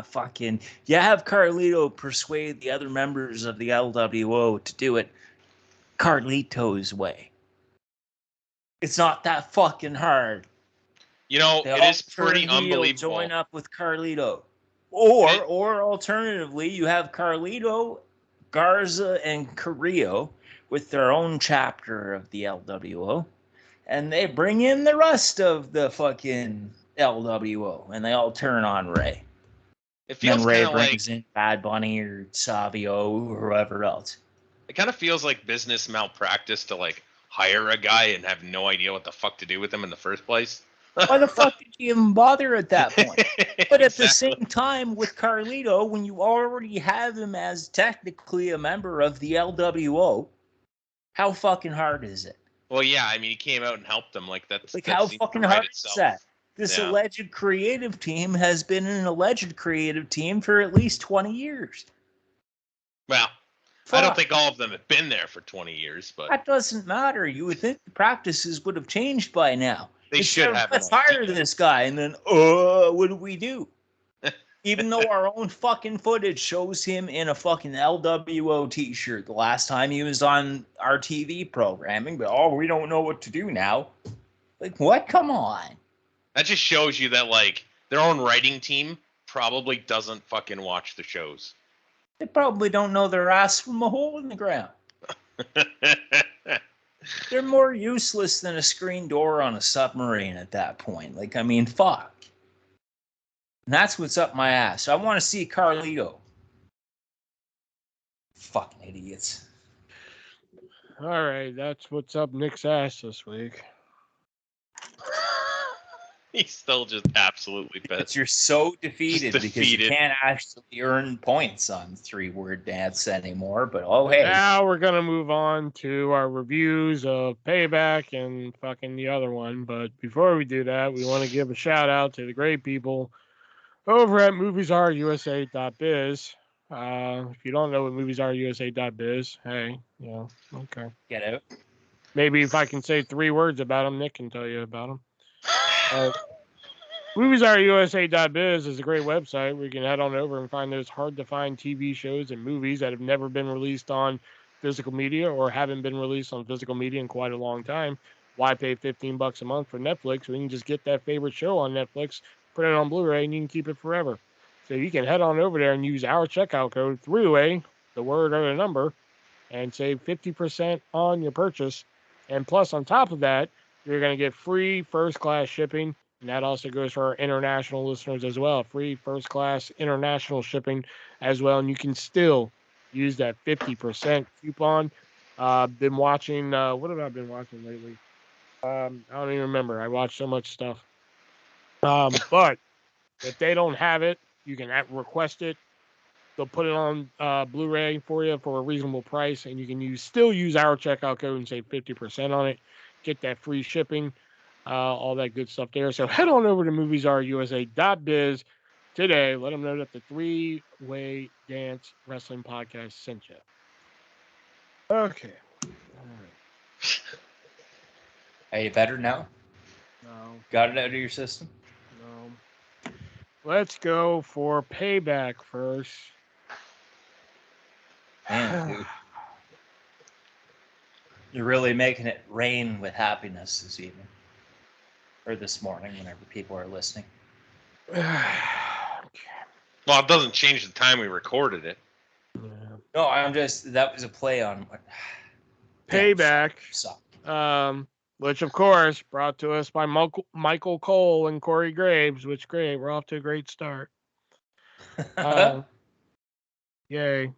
Fucking you have Carlito persuade the other members of the LWO to do it Carlito's way. It's not that fucking hard. You know, They it is pretty unbelievable. Join up with Carlito. Or alternatively, you have Carlito, Garza, and Carrillo with their own chapter of the LWO. And they bring in the rest of the fucking LWO. And they all turn on Ray. It feels Ray kind of brings in Bad Bunny or Savio or whoever else. It kind of feels like business malpractice to like hire a guy and have no idea what the fuck to do with him in the first place. Why the fuck did you even bother at that point? But at the same time, with Carlito, when you already have him as technically a member of the LWO, how fucking hard is it? Well, yeah, I mean, he came out and helped them. Like that's like how fucking hard itself. Is that? This alleged creative team has been an alleged creative team for at least 20 years. Well, I don't think all of them have been there for 20 years, but that doesn't matter. You would think the practices would have changed by now. They should have. Let's hire this guy, and then, what do we do? Even though our own fucking footage shows him in a fucking LWO t-shirt the last time he was on our TV programming, but we don't know what to do now. Like, what? Come on. That just shows you that, like, their own writing team probably doesn't fucking watch the shows. They probably don't know their ass from a hole in the ground. They're more useless than a screen door on a submarine at that point. Like, I mean, fuck. And that's what's up my ass. I want to see Carlito. Fucking idiots. All right, that's what's up Nick's ass this week. He's still just absolutely pissed. You're so defeated because you can't actually earn points on 3-word dance anymore. But hey. Now we're going to move on to our reviews of Payback and fucking the other one. But before we do that, we want to give a shout out to the great people over at moviesareUSA.biz. If you don't know what moviesareUSA.biz, hey, okay. Get out. Maybe if I can say 3 words about them, Nick can tell you about them. MoviesAreUSA.biz is a great website where you can head on over and find those hard-to-find TV shows and movies that have never been released on physical media or haven't been released on physical media in quite a long time. Why pay $15 a month for Netflix when you can just get that favorite show on Netflix, put it on Blu-ray, and you can keep it forever? So you can head on over there and use our checkout code, 3-way, the word or the number, and save 50% on your purchase. And plus, on top of that, you're going to get free first-class shipping, and that also goes for our international listeners as well. Free first-class international shipping as well, and you can still use that 50% coupon. Been watching, what have I been watching lately? I don't even remember. I watch so much stuff. But if they don't have it, you can request it They'll put it on Blu-ray for you for a reasonable price, and you can still use our checkout code and save 50% on it. Get that free shipping, all that good stuff there. So head on over to moviesreusa.biz today. Let them know that the Three-Way Dance Wrestling Podcast sent you. Okay. All right. Are you better now? No. Got it out of your system? No. Let's go for Payback first. Man, dude. You're really making it rain with happiness this evening. Or this morning, whenever people are listening. Okay. Well, it doesn't change the time we recorded it. Yeah. No, that was a play on what Payback. Suck. Which of course brought to us by Michael Cole and Corey Graves, which great. We're off to a great start. Yay.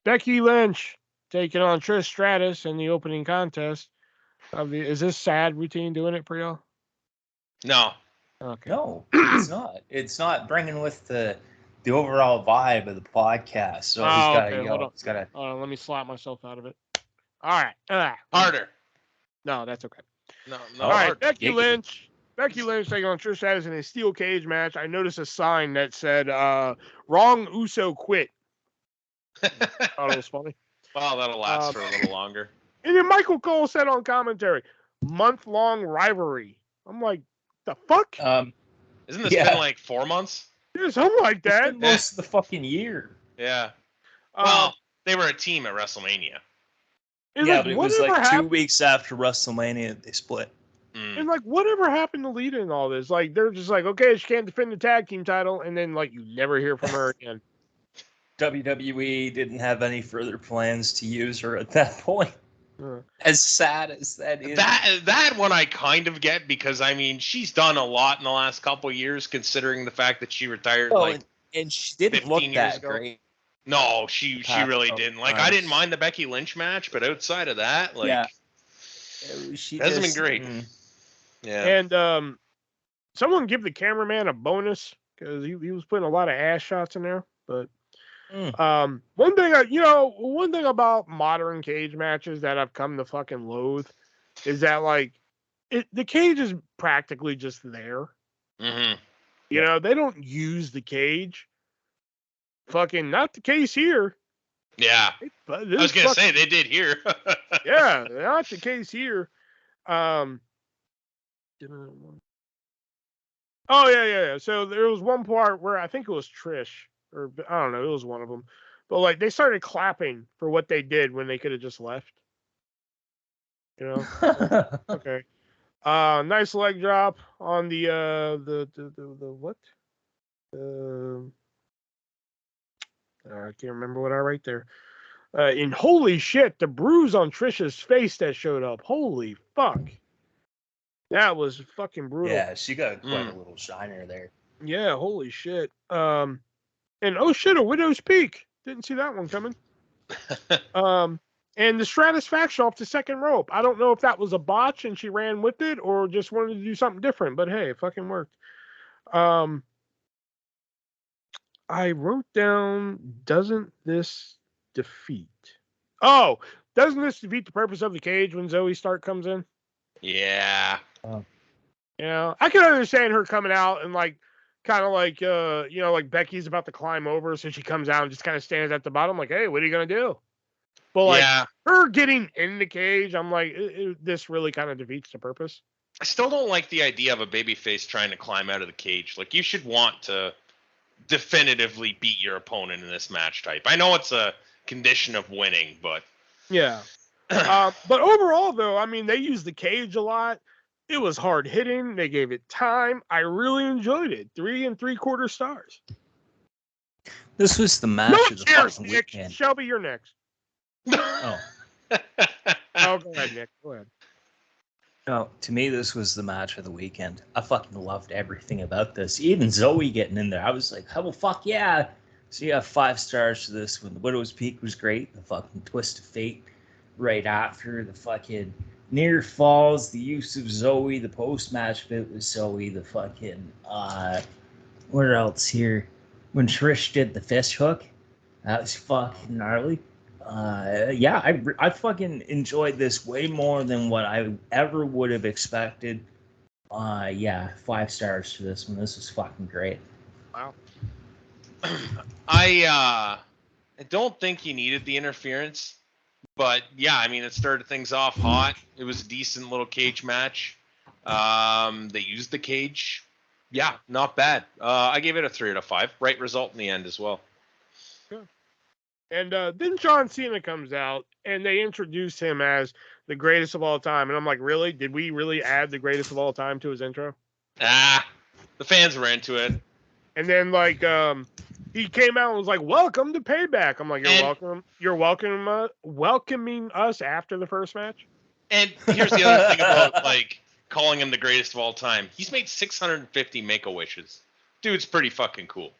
Becky Lynch taking on Trish Stratus in the opening contest. Is this sad routine doing it for y'all? No. Okay. No, it's not. It's not bringing with the overall vibe of the podcast. So he's got to go. He's got to. Let me slap myself out of it. All right. Harder. No, that's okay. No. All right, Becky Lynch taking on Trish Stratus in a steel cage match. I noticed a sign that said, "Wrong Uso quit." Thought it was funny. Well, that'll last for a little longer. And then Michael Cole said on commentary, "Month-long rivalry." I'm like, the fuck? Isn't this been like 4 months? Yeah, something like that. It's been most of the fucking year. Yeah. Well, they were a team at WrestleMania. Yeah, but it was like 2 weeks after WrestleMania they split. And like, whatever happened to Lita and all this? Like, they're just like, okay, she can't defend the tag team title, and then like you never hear from her again. WWE didn't have any further plans to use her at that point. As sad as that is. That one I kind of get, because I mean she's done a lot in the last couple of years, considering the fact that she retired and she didn't look that great. No, she really didn't. Like, I didn't mind the Becky Lynch match, but outside of that, like, she hasn't been great. Yeah. And someone give the cameraman a bonus, because he was putting a lot of ass shots in there. But one thing about modern cage matches that I've come to fucking loathe is that like the cage is practically just there. Mm-hmm. You know, they don't use the cage. Fucking not the case here. Yeah. I was gonna say they did here. Yeah, not the case here. Oh yeah. So there was one part where I think it was Trish, or I don't know, it was one of them. But like they started clapping for what they did when they could have just left. You know? Okay. Nice leg drop on the what? I can't remember what I write there. And holy shit, the bruise on Trisha's face that showed up. Holy fuck. That was fucking brutal. Yeah, she got quite a little shiner there. Yeah, holy shit. And oh shit, a Widow's Peak. Didn't see that one coming. And the Stratus faction off the second rope. I don't know if that was a botch and she ran with it or just wanted to do something different, but hey, it fucking worked. I wrote down, doesn't this defeat the purpose of the cage when Zoe Stark comes in? Yeah. You know, I can understand her coming out and like, kind of like, like Becky's about to climb over, so she comes out and just kind of stands at the bottom like, hey, what are you going to do? But like, her getting in the cage, I'm like, this really kind of defeats the purpose. I still don't like the idea of a babyface trying to climb out of the cage. Like, you should want to definitively beat your opponent in this match type. I know it's a condition of winning, but yeah. But overall, though, I mean, they used the cage a lot. It was hard hitting. They gave it time. I really enjoyed it. 3 3/4 stars. This was the match of the fucking weekend. Shelby, you're next. Oh. Go ahead, Nick. Go ahead. No, to me, this was the match of the weekend. I fucking loved everything about this. Even Zoe getting in there. I was like, oh, well, fuck yeah. So you have 5 stars to this one. The Widow's Peak was great. The fucking twist of fate right after. The fucking near falls. The use of Zoe. The post-match bit with Zoe. The fucking, what else here? when Trish did the fist hook, that was fucking gnarly. Yeah, I fucking enjoyed this way more than what I ever would have expected. Yeah, 5 stars for this one. This is fucking great. Wow. I don't think you needed the interference, but yeah, I mean, it started things off hot. It was a decent little cage match. They used the cage. Yeah, not bad. I gave it a 3 out of 5. Right result in the end as well. Yeah. And then John Cena comes out, and they introduce him as the greatest of all time. And I'm like, really? Did we really add the greatest of all time to his intro? The fans were into it. And then, like, he came out and was like, welcome to Payback. I'm like, you're welcoming us after the first match? And here's the other thing about, like, calling him the greatest of all time. He's made 650 Make-A-Wishes. Dude's pretty fucking cool.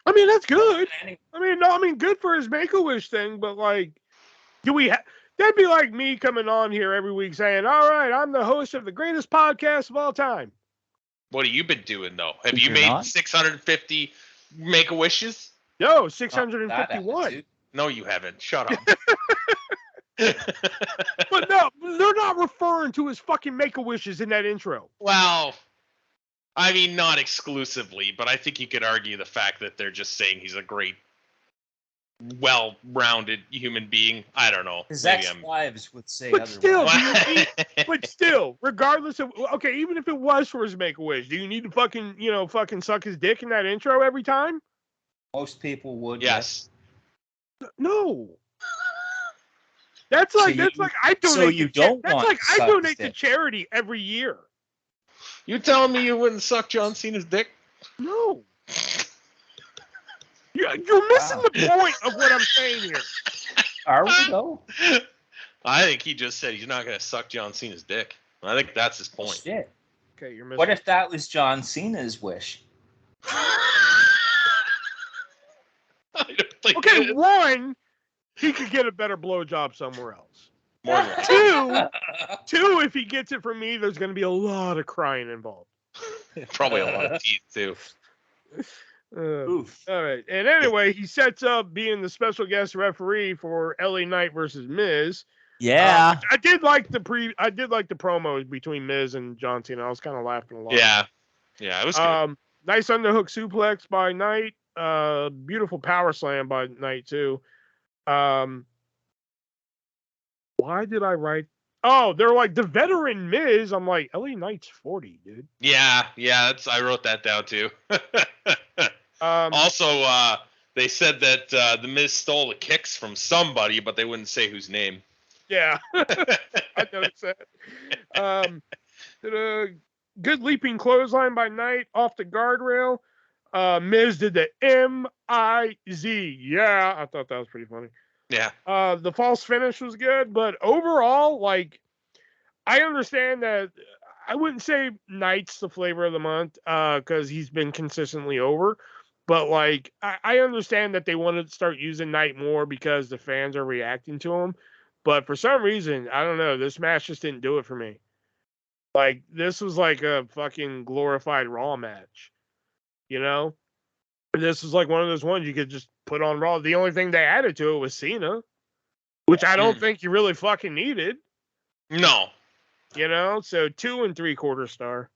I mean, that's good. I mean, good for his Make-A-Wish thing, but, like, that'd be like me coming on here every week saying, all right, I'm the host of the greatest podcast of all time. What have you been doing, though? Have you made 650 Make-A-Wishes? No, 651. No, you haven't. Shut up. But no, they're not referring to his fucking Make-A-Wishes in that intro. Well, I mean, not exclusively, but I think you could argue the fact that they're just saying he's a great, well-rounded human being. I don't know. His ex-wives would say but otherwise. But still, regardless of, okay, even if it was for his Make-A-Wish, do you need to fucking suck his dick in that intro every time? Most people would. Yes. No. That's like I donate. So you don't that's want like I donate to charity every year. You telling me you wouldn't suck John Cena's dick? No. You're missing the point of what I'm saying here. Are we though? I think he just said he's not going to suck John Cena's dick. I think that's his point. Shit. Okay, you're missing. What if that was John Cena's wish? I don't think okay, one, he could get a better blowjob somewhere else. More than two, if he gets it from me, there's going to be a lot of crying involved. Probably a lot of teeth, too. Oof. All right. And anyway, he sets up being the special guest referee for LA Knight versus Miz. Yeah. I did like the promos between Miz and John Cena. I was kind of laughing a lot. Yeah. Yeah, it was good. Nice underhook suplex by Knight. Beautiful power slam by Knight too. Why did I write? Oh, they're like the veteran Miz. I'm like, LA Knight's 40, dude. Yeah. I wrote that down too. Also, they said that the Miz stole the kicks from somebody, but they wouldn't say whose name. Yeah, I noticed that. Did a good leaping clothesline by Knight off the guardrail. Miz did the M-I-Z. Yeah, I thought that was pretty funny. Yeah. The false finish was good, but overall, like, I understand that I wouldn't say Knight's the flavor of the month because he's been consistently over. But, like, I understand that they want to start using Knight more because the fans are reacting to him. But for some reason, I don't know, this match just didn't do it for me. Like, this was like a fucking glorified Raw match. You know? This was like one of those ones you could just put on Raw. The only thing they added to it was Cena, which I don't think you really fucking needed. No. You know? So 2 3/4 star.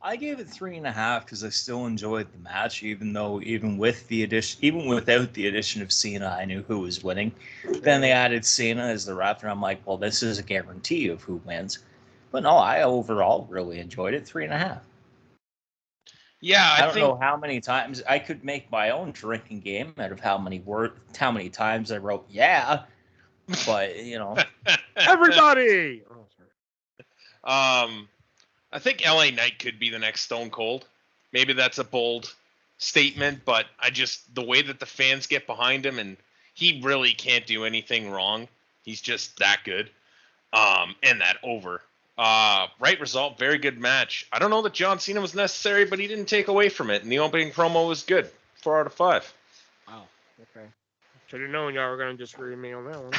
I gave it 3.5 because I still enjoyed the match, even without the addition of Cena, I knew who was winning. Then they added Cena as the ref, and I'm like, well, this is a guarantee of who wins. But no, I overall really enjoyed it. 3.5. Yeah, I don't know how many times I could make my own drinking game out of how many times I wrote yeah, but you know, everybody. Oh, sorry. I think LA Knight could be the next Stone Cold. Maybe that's a bold statement, but the way that the fans get behind him, and he really can't do anything wrong. He's just that good, and that over. Right result, very good match. I don't know that John Cena was necessary, but he didn't take away from it, and the opening promo was good. 4 out of 5. Wow. Okay. Should have known y'all were going to disagree with me on that one.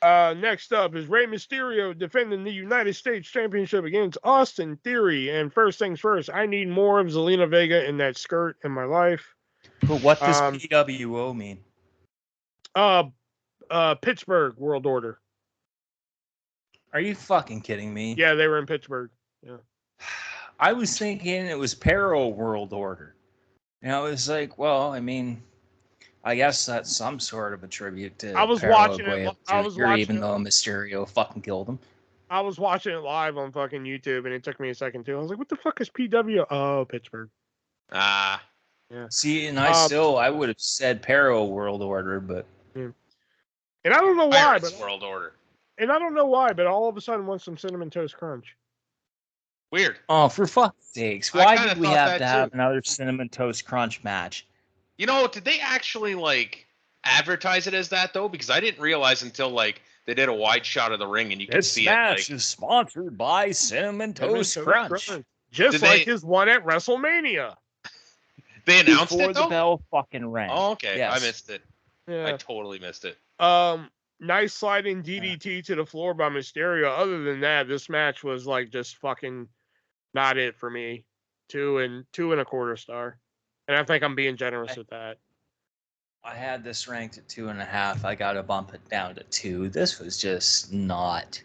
Next up is Rey Mysterio defending the United States Championship against Austin Theory. And first things first, I need more of Zelina Vega in that skirt in my life. But what does PWO mean? Pittsburgh World Order. Are you fucking kidding me? Yeah, they were in Pittsburgh. Yeah. I was thinking it was Peril World Order. And I was like, well, I mean, I guess that's some sort of a tribute to I was Peril watching Gueye, it. I was watching even it. though Mysterio fucking killed him. I was watching it live on fucking YouTube, and it took me a second too. I was like, "What the fuck is PW?" Oh, Pittsburgh. Yeah. See, and I would have said Peril World Order, but. Yeah. And I don't know why, but World Order. And I don't know why, but all of a sudden want some Cinnamon Toast Crunch. Weird. Oh, for fuck's sakes! Why did we have to have another Cinnamon Toast Crunch match? You know, did they actually advertise it as that though? Because I didn't realize until they did a wide shot of the ring and you could see it. This match is sponsored by Cinnamon Toast Crunch. Just like his one at WrestleMania. They announced it though? Before the bell fucking rang. Oh, okay. Yes. I missed it. Yeah. I totally missed it. Nice sliding DDT to the floor by Mysterio. Other than that, this match was just fucking not it for me. 2 2.25 stars. And I think I'm being generous with that. I had this ranked at 2.5. I got to bump it down to 2. This was just not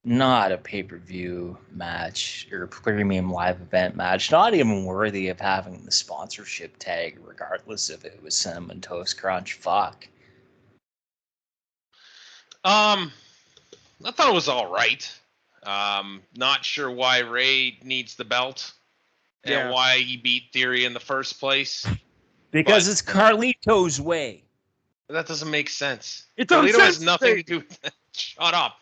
a pay-per-view match or premium live event match. Not even worthy of having the sponsorship tag, regardless if it was Cinnamon Toast Crunch. Fuck. I thought it was all right. Not sure why Ray needs the belt and why he beat Theory in the first place. Because it's Carlito's way. That doesn't make sense. Carlito has nothing to do with that. Shut up.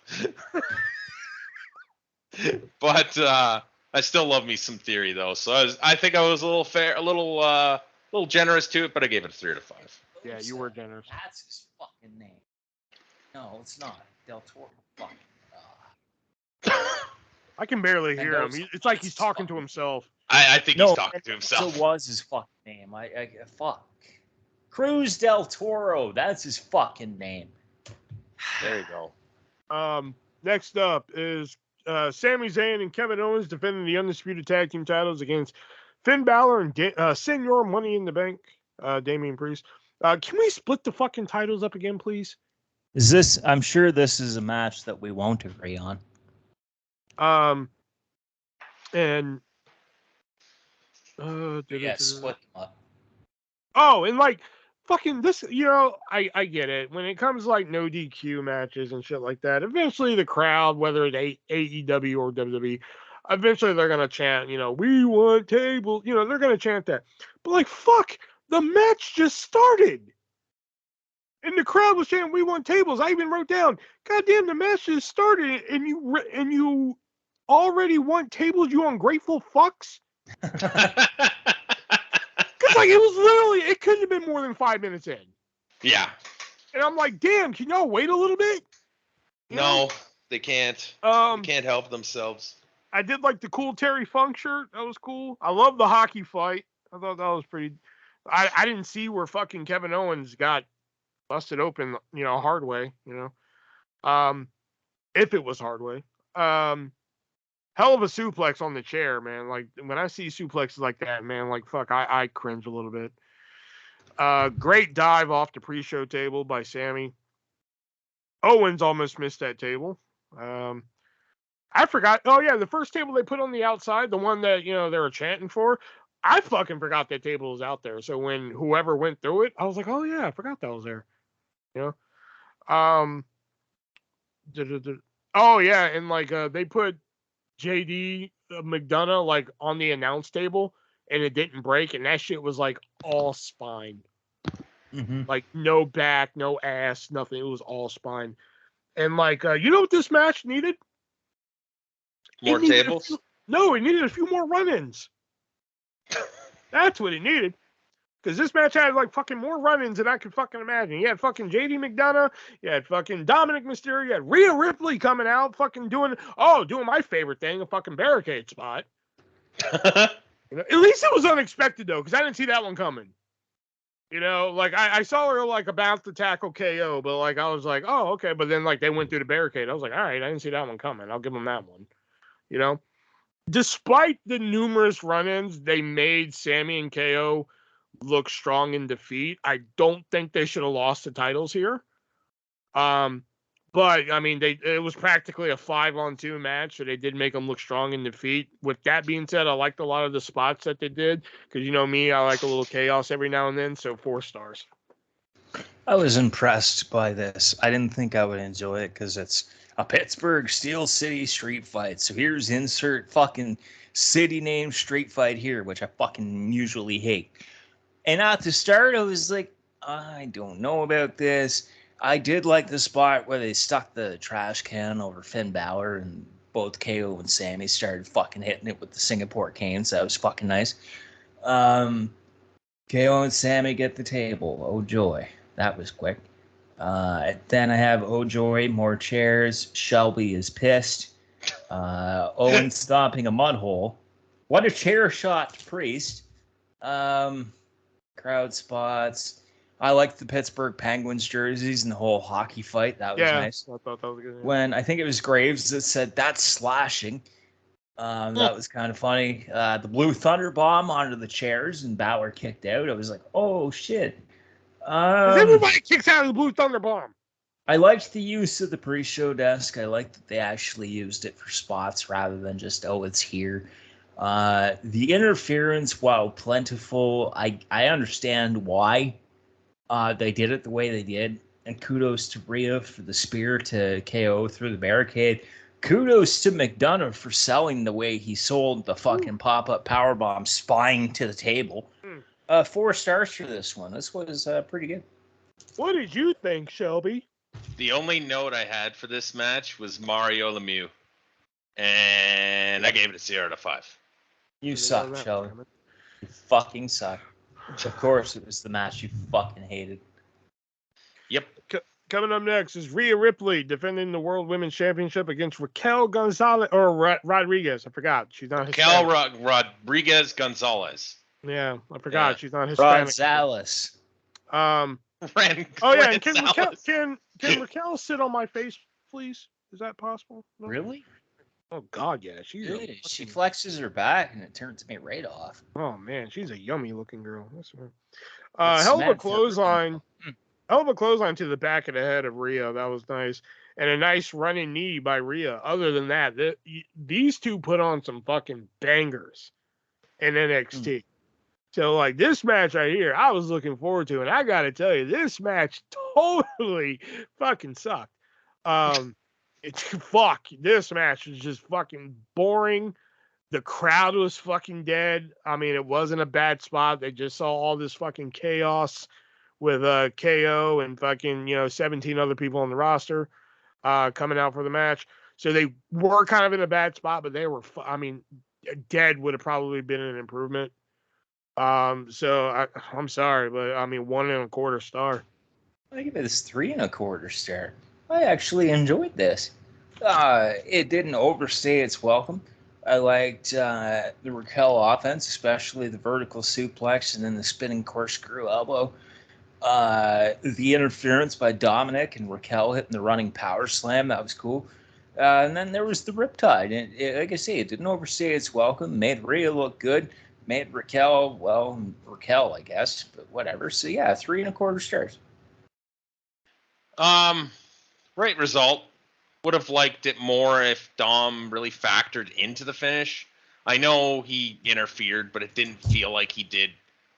But I still love me some Theory though. So I think I was a little generous to it, but I gave it a 3 out of 5. Yeah, you were generous. That's his fucking name. No, it's not. Del Toro. Fuck. I can barely hear him. It's like he's talking to himself. I think he's talking to himself. It was his fucking name. Fuck. Cruz Del Toro. That's his fucking name. There you go. Next up is Sami Zayn and Kevin Owens defending the Undisputed Tag Team titles against Finn Balor and Senor Money in the Bank, Damian Priest. Can we split the fucking titles up again, please? I'm sure this is a match that we won't agree on. And split them up. Oh, and fucking this, I get it. When it comes to no DQ matches and shit like that, eventually the crowd, whether it's AEW or WWE, eventually they're gonna chant, we want tables. They're gonna chant that. But fuck, the match just started. And the crowd was chanting, "We want tables." I even wrote down, "Goddamn, the match just started, and you already want tables, you ungrateful fucks." Because it was literally, it couldn't have been more than 5 minutes in. Yeah. And I'm like, damn, can y'all wait a little bit? No, they can't. They can't help themselves. I did the cool Terry Funk shirt. That was cool. I love the hockey fight. I thought that was pretty. I didn't see where fucking Kevin Owens got busted open, hard way, if it was hard way. Hell of a suplex on the chair, man. When I see suplexes like that, man, fuck, I cringe a little bit. Great dive off the pre-show table by Sammy. Owens almost missed that table. I forgot. Oh yeah, the first table they put on the outside, the one that they were chanting for. I fucking forgot that table was out there. So when whoever went through it, I was like, oh yeah, I forgot that was there. Oh yeah, and they put JD McDonough on the announce table, and it didn't break, and that shit was all spine. Mm-hmm. No back, no ass, nothing. It was all spine. And you know what this match needed? More tables? No, it needed a few more run-ins. That's what it needed. Because this match had fucking more run-ins than I could fucking imagine. You had fucking JD McDonough, you had fucking Dominic Mysterio, you had Rhea Ripley coming out, fucking doing my favorite thing, a fucking barricade spot. At least it was unexpected though, because I didn't see that one coming. You know, like I saw her like about to tackle KO, but like I was like, oh, okay. But then like they went through the barricade. I was like, all right, I didn't see that one coming. I'll give them that one. You know, despite the numerous run-ins, they made Sammy and KO look strong in defeat. I don't think they should have lost the titles here. But I mean, it was practically a 5-on-2 match, so they did make them look strong in defeat. With that being said, I liked a lot of the spots that they did because you know me, I like a little chaos every now and then. So 4 stars. I was impressed by this. I didn't think I would enjoy it because it's a Pittsburgh Steel City street fight. So here's insert fucking city name street fight here, which I fucking usually hate. And at the start, I was like, I don't know about this. I did like the spot where they stuck the trash can over Finn Balor and both KO and Sammy started fucking hitting it with the Singapore canes. That was fucking nice. KO and Sammy get the table. Oh, joy. That was quick. Then I have oh, joy, more chairs. Shelby is pissed. Owen stomping a mud hole. What a chair shot, Priest. Crowd spots. I liked the Pittsburgh Penguins jerseys and the whole hockey fight. That was nice. I thought that was good. Yeah. When I think it was Graves that said, that's slashing. That was kind of funny. The blue thunder bomb onto the chairs and Balor kicked out. I was like, oh, shit. Everybody kicks out of the blue thunder bomb. I liked the use of the pre-show desk. I liked that they actually used it for spots rather than just, oh, it's here. The interference, while plentiful, I understand why they did it the way they did. And kudos to Rhea for the spear to KO through the barricade. Kudos to McDonough for selling the way he sold the fucking pop-up powerbomb spying to the table. 4 stars for this one. This was pretty good. What did you think, Shelby? The only note I had for this match was Mario Lemieux. And I gave it a 0 out of 5. You suck, Shelby. You fucking suck. Of course, it was the match you fucking hated. Yep. Coming up next is Rhea Ripley defending the World Women's Championship against Raquel Gonzalez or Rodriguez. I forgot. She's not Hispanic. Raquel Rodriguez Gonzalez. Yeah, I forgot. Yeah. She's not Hispanic. Gonzalez. Oh yeah, and can Raquel sit on my face, please? Is that possible? No? Really? Oh God, yeah. She flexes her back and it turns me right off. Oh man, she's a yummy looking girl. That's hell of a clothesline. Hell of a clothesline to the back of the head of Rhea. That was nice. And a nice running knee by Rhea. Other than that, these two put on some fucking bangers in NXT. So, like, this match right here, I was looking forward to. And I got to tell you, this match totally fucking sucked. This match was just fucking boring. The crowd was fucking dead. I mean, it wasn't a bad spot. They just saw all this fucking chaos with KO and fucking, 17 other people on the roster coming out for the match. So they were kind of in a bad spot, but they were, dead would have probably been an improvement. So I'm sorry, but 1.25 star. I give it this 3.25 star. I actually enjoyed this. It didn't overstay its welcome. I liked the Raquel offense, especially the vertical suplex and then the spinning corkscrew elbow. The interference by Dominic and Raquel hitting the running power slam. That was cool. And then there was the Riptide. And like I say, it didn't overstay its welcome. Made Rhea look good. Made Raquel, I guess. But whatever. So, yeah, 3.25 stars. Great result. Would have liked it more if Dom really factored into the finish. I know he interfered, but it didn't feel like he did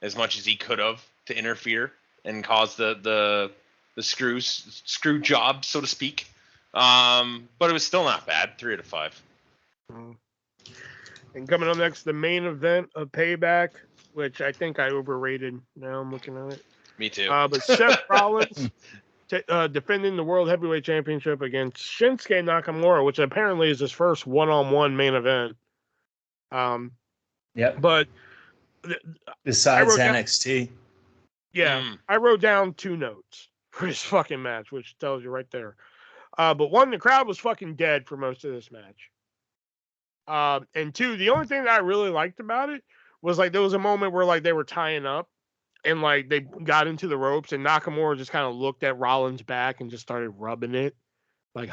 as much as he could have to interfere and cause the screw job, so to speak. But it was still not bad. 3 out of 5. And coming up next, the main event of Payback, which I think I overrated. Now I'm looking at it. Me too. But Seth Rollins defending the World Heavyweight Championship against Shinsuke Nakamura, which apparently is his first one-on-one main event. But besides NXT. I wrote down 2 notes for this fucking match, which tells you right there. But 1, the crowd was fucking dead for most of this match. And 2, the only thing that I really liked about it was like there was a moment where like they were tying up and like they got into the ropes, and Nakamura just kind of looked at Rollins' back and just started rubbing it, like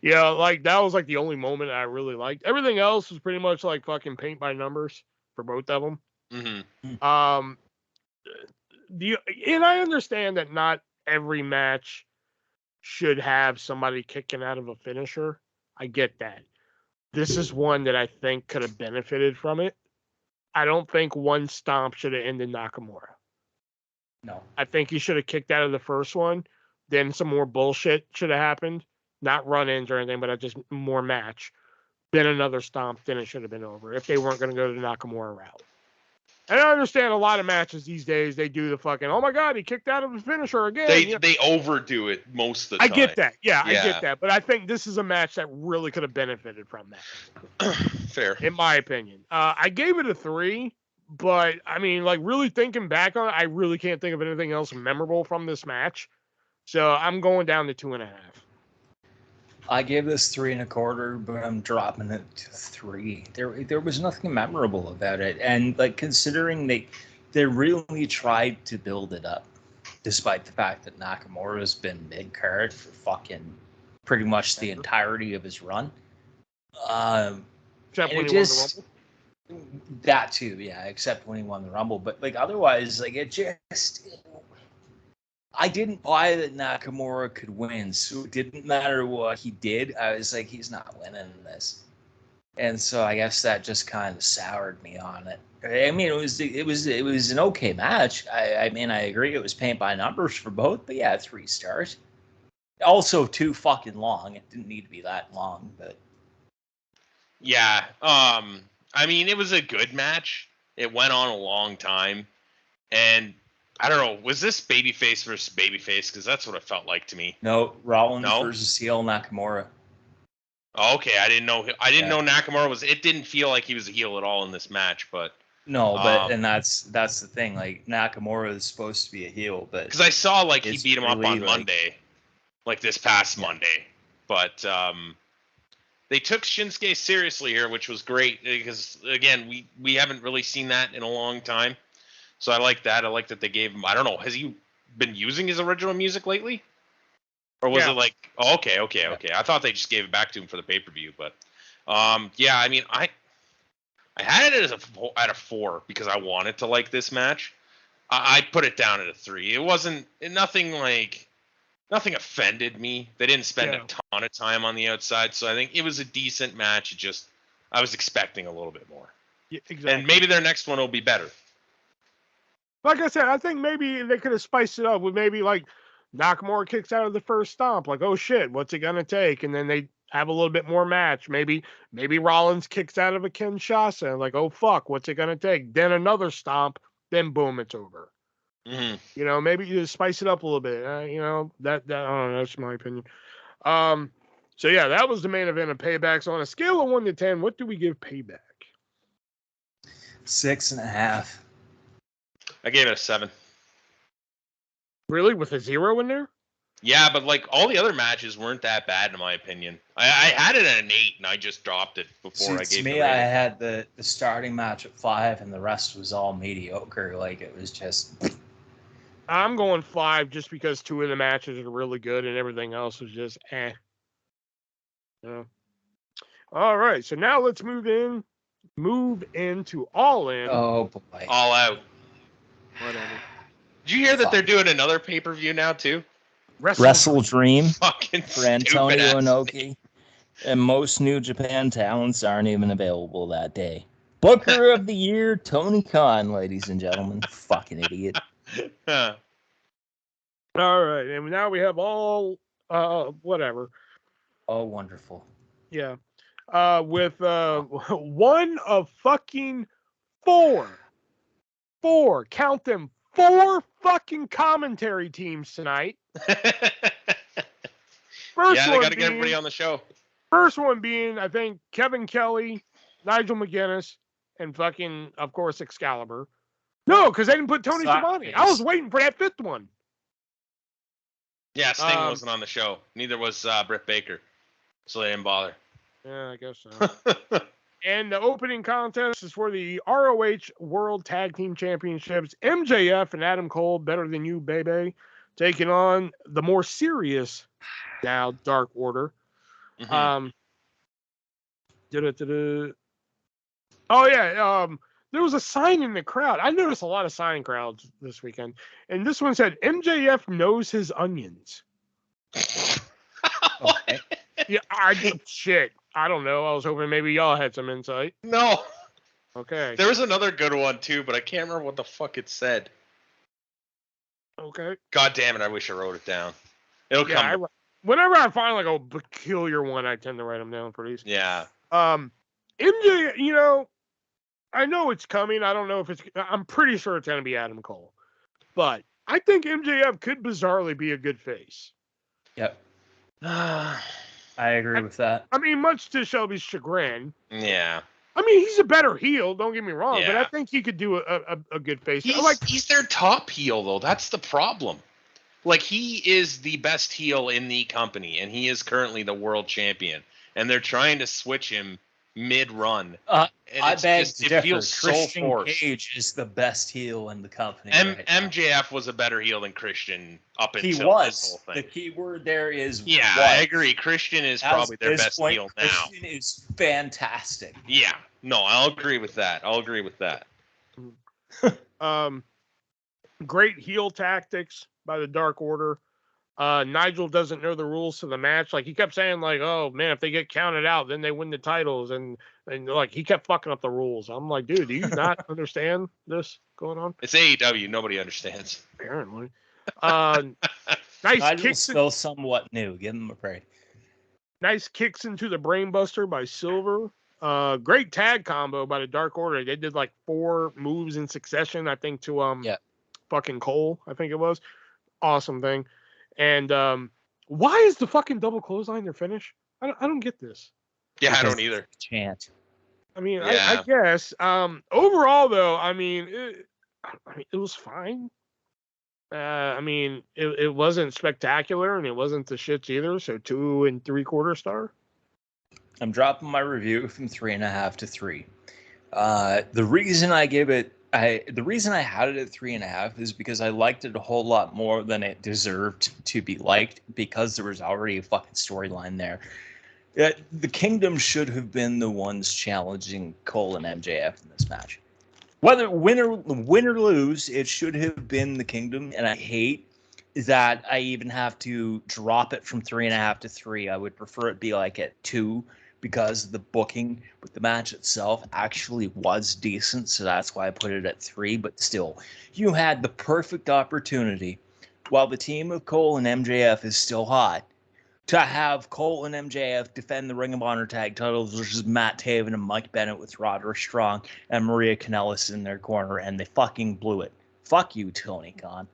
yeah, like that was like the only moment I really liked. Everything else was pretty much like fucking paint by numbers for both of them. Mm-hmm. And I understand that not every match should have somebody kicking out of a finisher. I get that. This is one that I think could have benefited from it. I don't think one stomp should have ended Nakamura. No. I think he should have kicked out of the first one. Then some more bullshit should have happened. Not run-ins or anything, but just more match. Then another stomp. Then it should have been over if they weren't going to go to the Nakamura route. And I understand a lot of matches these days, they do the fucking, oh my God, he kicked out of the finisher again. They overdo it most of the time. I get that. Yeah, I get that. But I think this is a match that really could have benefited from that. Fair. In my opinion. I gave it a 3, but I mean, like really thinking back on it, I really can't think of anything else memorable from this match. So I'm going down to 2.5. I gave this 3 1/4, but I'm dropping it to 3. There was nothing memorable about it, and like considering they really tried to build it up, despite the fact that Nakamura's been mid card for fucking pretty much the entirety of his run. Except when he won the Rumble. That too, yeah. Except when he won the Rumble, but like otherwise, like it just. I didn't buy that Nakamura could win, so it didn't matter what he did. I was like, he's not winning this, and so I guess that just kind of soured me on it. I mean, it was an okay match. I mean, I agree it was paint by numbers for both, but yeah, 3 stars. Also, too fucking long. It didn't need to be that long, but yeah. I mean, it was a good match. It went on a long time, and I don't know. Was this babyface versus babyface? Because that's what it felt like to me. No, Rollins versus heel Nakamura. Oh, okay, I didn't know. Know Nakamura was. It didn't feel like he was a heel at all in this match, but no. But and that's the thing. Like Nakamura is supposed to be a heel, but because I saw like he beat him up on Monday, like this past Monday, but they took Shinsuke seriously here, which was great because again we haven't really seen that in a long time. So I like that. I like that they gave him. I don't know. Has he been using his original music lately, or was it like? Oh, okay. I thought they just gave it back to him for the pay-per-view, but yeah. I mean, I had it as at a 4 because I wanted to like this match. I put it down at a 3. It wasn't nothing offended me. They didn't spend a ton of time on the outside, so I think it was a decent match. It just I was expecting a little bit more. Yeah, exactly. And maybe their next one will be better. Like I said, I think maybe they could have spiced it up with maybe like Nakamura kicks out of the first stomp, like, oh shit, what's it gonna take? And then they have a little bit more match. Maybe Rollins kicks out of a Kinshasa, like, oh fuck, what's it gonna take? Then another stomp, then boom, it's over. Mm-hmm. You know, maybe you just spice it up a little bit. You know, that I don't know, that's my opinion. So yeah, that was the main event of Payback. So on a scale of 1 to 10, what do we give Payback? 6.5. I gave it a 7. Really? With a 0 in there? Yeah, but like all the other matches weren't that bad in my opinion. I had it at an 8 and I just dropped it before I gave it. Me, I had the starting match at 5 and the rest was all mediocre. Like it was just. I'm going 5 just because 2 of the matches are really good and everything else was just eh. Yeah. All right, so now let's move into All In. Oh boy. All Out. Whatever. Did you hear that they're doing another pay-per-view now too? Wrestle Dream Fucking for Antonio Inoki. And most New Japan talents aren't even available that day. Booker of the Year, Tony Khan, ladies and gentlemen. Fucking idiot. All right, and now we have all whatever. Oh, wonderful. Yeah. With one of fucking 4, count them, 4 fucking commentary teams tonight. First they got to get everybody on the show. First one being, I think, Kevin Kelly, Nigel McGuinness, and fucking, of course, Excalibur. No, because they didn't put Tony Schiavone. I was waiting for that 5th one. Yeah, Sting wasn't on the show. Neither was Britt Baker. So they didn't bother. Yeah, I guess so. And the opening contest is for the ROH World Tag Team Championships. MJF and Adam Cole, Better Than You, baby, taking on the more serious now Dark Order. Mm-hmm. Oh yeah, there was a sign in the crowd. I noticed a lot of sign crowds this weekend, and this one said MJF knows his onions. Okay. Yeah, shit. I don't know. I was hoping maybe y'all had some insight. No. Okay. There was another good one too, but I can't remember what the fuck it said. Okay. God damn it! I wish I wrote it down. It'll come. Whenever I find like a peculiar one, I tend to write them down for these. Yeah. MJ, I know it's coming. I don't know if I'm pretty sure it's going to be Adam Cole. But I think MJF could bizarrely be a good face. Yep. I agree with that. I mean, much to Shelby's chagrin. Yeah. I mean, he's a better heel, don't get me wrong, but Yeah. I think he could do a good face. He's their top heel, though. That's the problem. Like, he is the best heel in the company, and he is currently the world champion. And they're trying to switch him mid-run. I beg to differ. It feels so Christian forced. Cage is the best heel in the company. MJF was a better heel than Christian up until He was. this whole thing. The key word there is Yeah, was. I agree. Christian is probably their best heel now. Christian is fantastic. Yeah. No, I'll agree with that. Great heel tactics by the Dark Order. Nigel doesn't know the rules to the match. Like, he kept saying, like, oh, man, if they get counted out, then they win the titles. And like, he kept fucking up the rules. I'm like, dude, do you not understand this going on? It's AEW. Nobody understands. Apparently. Nice Nigel's kicks. still somewhat new. Give him a break. Nice kicks into the Brainbuster by Silver. Great tag combo by the Dark Order. They did like 4 moves in succession, I think, to fucking Cole, I think it was. Awesome thing. And why is the fucking double clothesline their finish? I don't get this. Yeah, I don't either. Chant. I mean, Yeah. I guess. Overall, though, it was fine. I mean, it wasn't spectacular, and it wasn't the shits either. So 2 3/4 star. I'm dropping my review from 3.5 to 3. The reason I had it at 3.5 is because I liked it a whole lot more than it deserved to be liked, because there was already a fucking storyline there. The Kingdom should have been the ones challenging Cole and MJF in this match. Whether win or lose, it should have been the Kingdom, and I hate that I even have to drop it from 3.5 to 3. I would prefer it be like at 2, because the booking with the match itself actually was decent, so that's why I put it at 3. But still, you had the perfect opportunity, while the team of Cole and MJF is still hot, to have Cole and MJF defend the Ring of Honor tag titles versus Matt Taven and Mike Bennett with Roderick Strong and Maria Kanellis in their corner, and they fucking blew it. Fuck you, Tony Khan.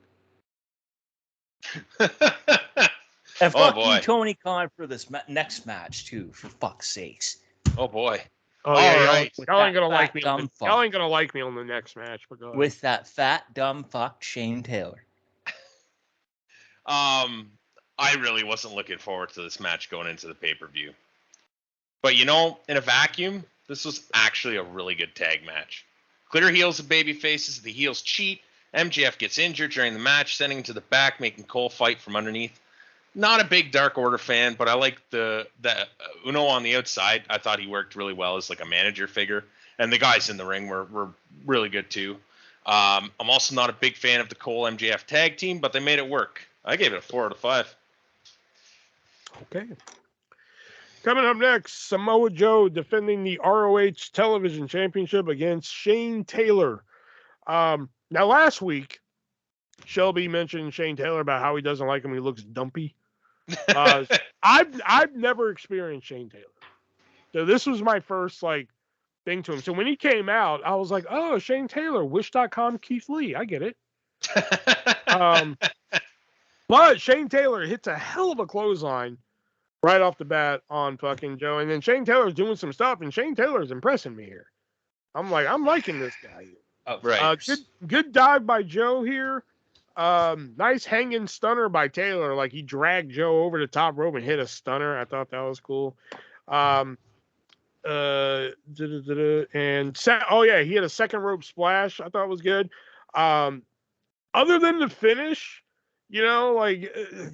And fuck you, Tony Khan, for this next match, too, for fuck's sakes. Oh, boy. Oh, yeah, right. Y'all ain't gonna like me. Y'all Y'all ain't gonna like me on the next match. But go ahead. With that fat, dumb fuck, Shane Taylor. I really wasn't looking forward to this match going into the pay-per-view. But, in a vacuum, this was actually a really good tag match. Clear heels and baby faces. The heels cheat. MJF gets injured during the match, sending him to the back, making Cole fight from underneath. Not a big Dark Order fan, but I like the Uno on the outside. I thought he worked really well as like a manager figure. And the guys in the ring were really good too. I'm also not a big fan of the Cole MJF tag team, but they made it work. I gave it a 4 out of 5. Okay. Coming up next, Samoa Joe defending the ROH Television Championship against Shane Taylor. Now, last week, Shelby mentioned Shane Taylor about how he doesn't like him. He looks dumpy. I've never experienced Shane Taylor, so this was my first thing to him. So when he came out, I was like, "Oh, Shane Taylor, Wish.com, Keith Lee, I get it." But Shane Taylor hits a hell of a clothesline right off the bat on fucking Joe, and then Shane Taylor's doing some stuff, and Shane Taylor's impressing me here. I'm liking this guy. Oh, right. Good dive by Joe here. Nice hanging stunner by Taylor. Like, he dragged Joe over the top rope and hit a stunner. I thought that was cool. Oh yeah, he had a second rope splash. I thought was good. Other than the finish, I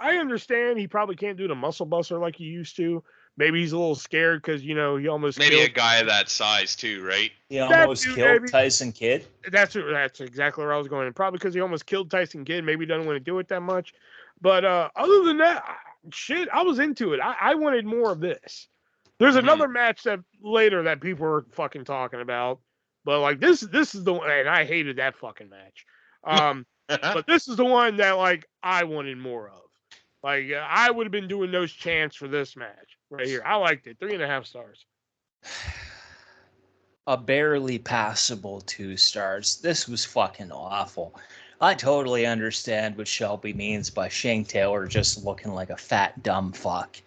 understand he probably can't do the muscle buster like he used to. Maybe he's a little scared because he almost maybe killed a guy of that size too, right? He almost killed Tyson Kidd. That's exactly where I was going. Probably because he almost killed Tyson Kidd. Maybe he doesn't want to do it that much. But other than that, I was into it. I wanted more of this. There's another match that later that people are fucking talking about. But like this is the one, and I hated that fucking match. But this is the one that like I wanted more of. Like I would have been doing those chants for this match right here. I liked it. 3.5 stars. A barely passable 2 stars. This was fucking awful. I totally understand what Shelby means by Shane Taylor just looking like a fat dumb fuck.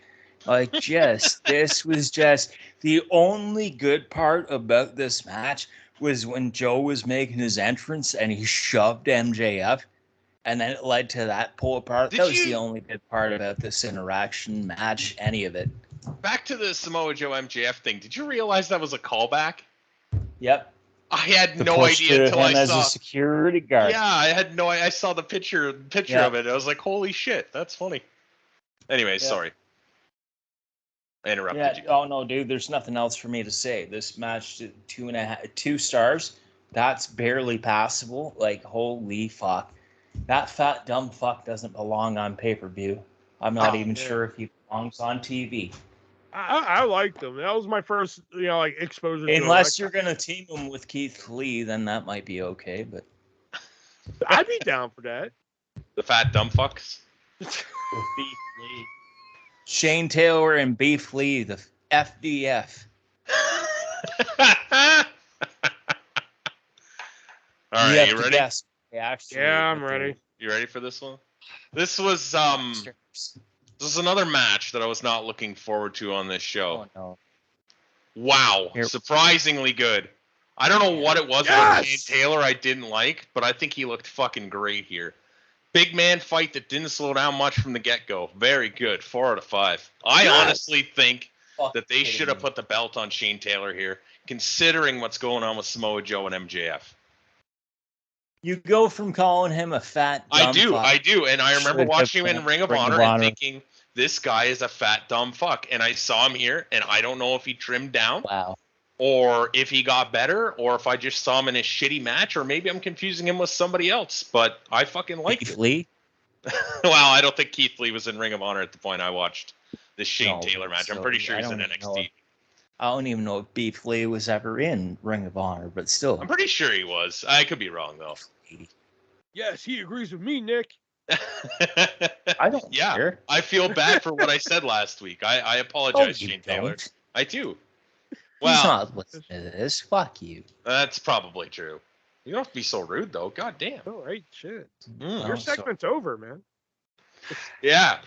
Like this was just the only good part about this match was when Joe was making his entrance and he shoved MJF, and then it led to that pull apart. That was the only good part about this interaction match, any of it. Back to the Samoa Joe MJF thing. Did you realize that was a callback? Yep. I had no idea until I saw as a security guard. Yeah, I had no. I saw the picture of it. I was like, "Holy shit, that's funny." Anyway, sorry, I interrupted you. Oh no, dude, there's nothing else for me to say. This match, 2 stars. That's barely passable. Like, holy fuck, that fat dumb fuck doesn't belong on pay-per-view. I'm not even sure if he belongs on TV. I liked him. That was my first, exposure. Unless you're gonna team him with Keith Lee, then that might be okay. But I'd be down for that. The fat dumb fucks. Beef Lee. Shane Taylor and Beef Lee, the FDF. All right, you ready? Guess. Yeah, I'm ready. You ready for this one? This was This is another match that I was not looking forward to on this show. Oh, no. Wow. Surprisingly good. I don't know what it was about Shane Taylor I didn't like, but I think he looked fucking great here. Big man fight that didn't slow down much from the get-go. Very good. 4 out of 5. I honestly think that they should have put the belt on Shane Taylor here, considering what's going on with Samoa Joe and MJF. You go from calling him a fat dumb fuck. I do. And I remember watching him in Ring of Honor and thinking, this guy is a fat dumb fuck. And I saw him here, and I don't know if he trimmed down. Wow. Or if he got better, or if I just saw him in a shitty match, or maybe I'm confusing him with somebody else. But I fucking liked Keith Lee? Well, I don't think Keith Lee was in Ring of Honor at the point I watched this Shane Taylor match. I'm pretty sure he's in NXT. I don't even know if Beef Lee was ever in Ring of Honor, but still. I'm pretty sure he was. I could be wrong, though. Yes, he agrees with me, Nick. I don't care. I feel bad for what I said last week. I apologize, Shane Taylor. I do. Well, he's not listening to this. Fuck you. That's probably true. You don't have to be so rude, though. God damn. All right, shit. Your segment's over, man. Yeah.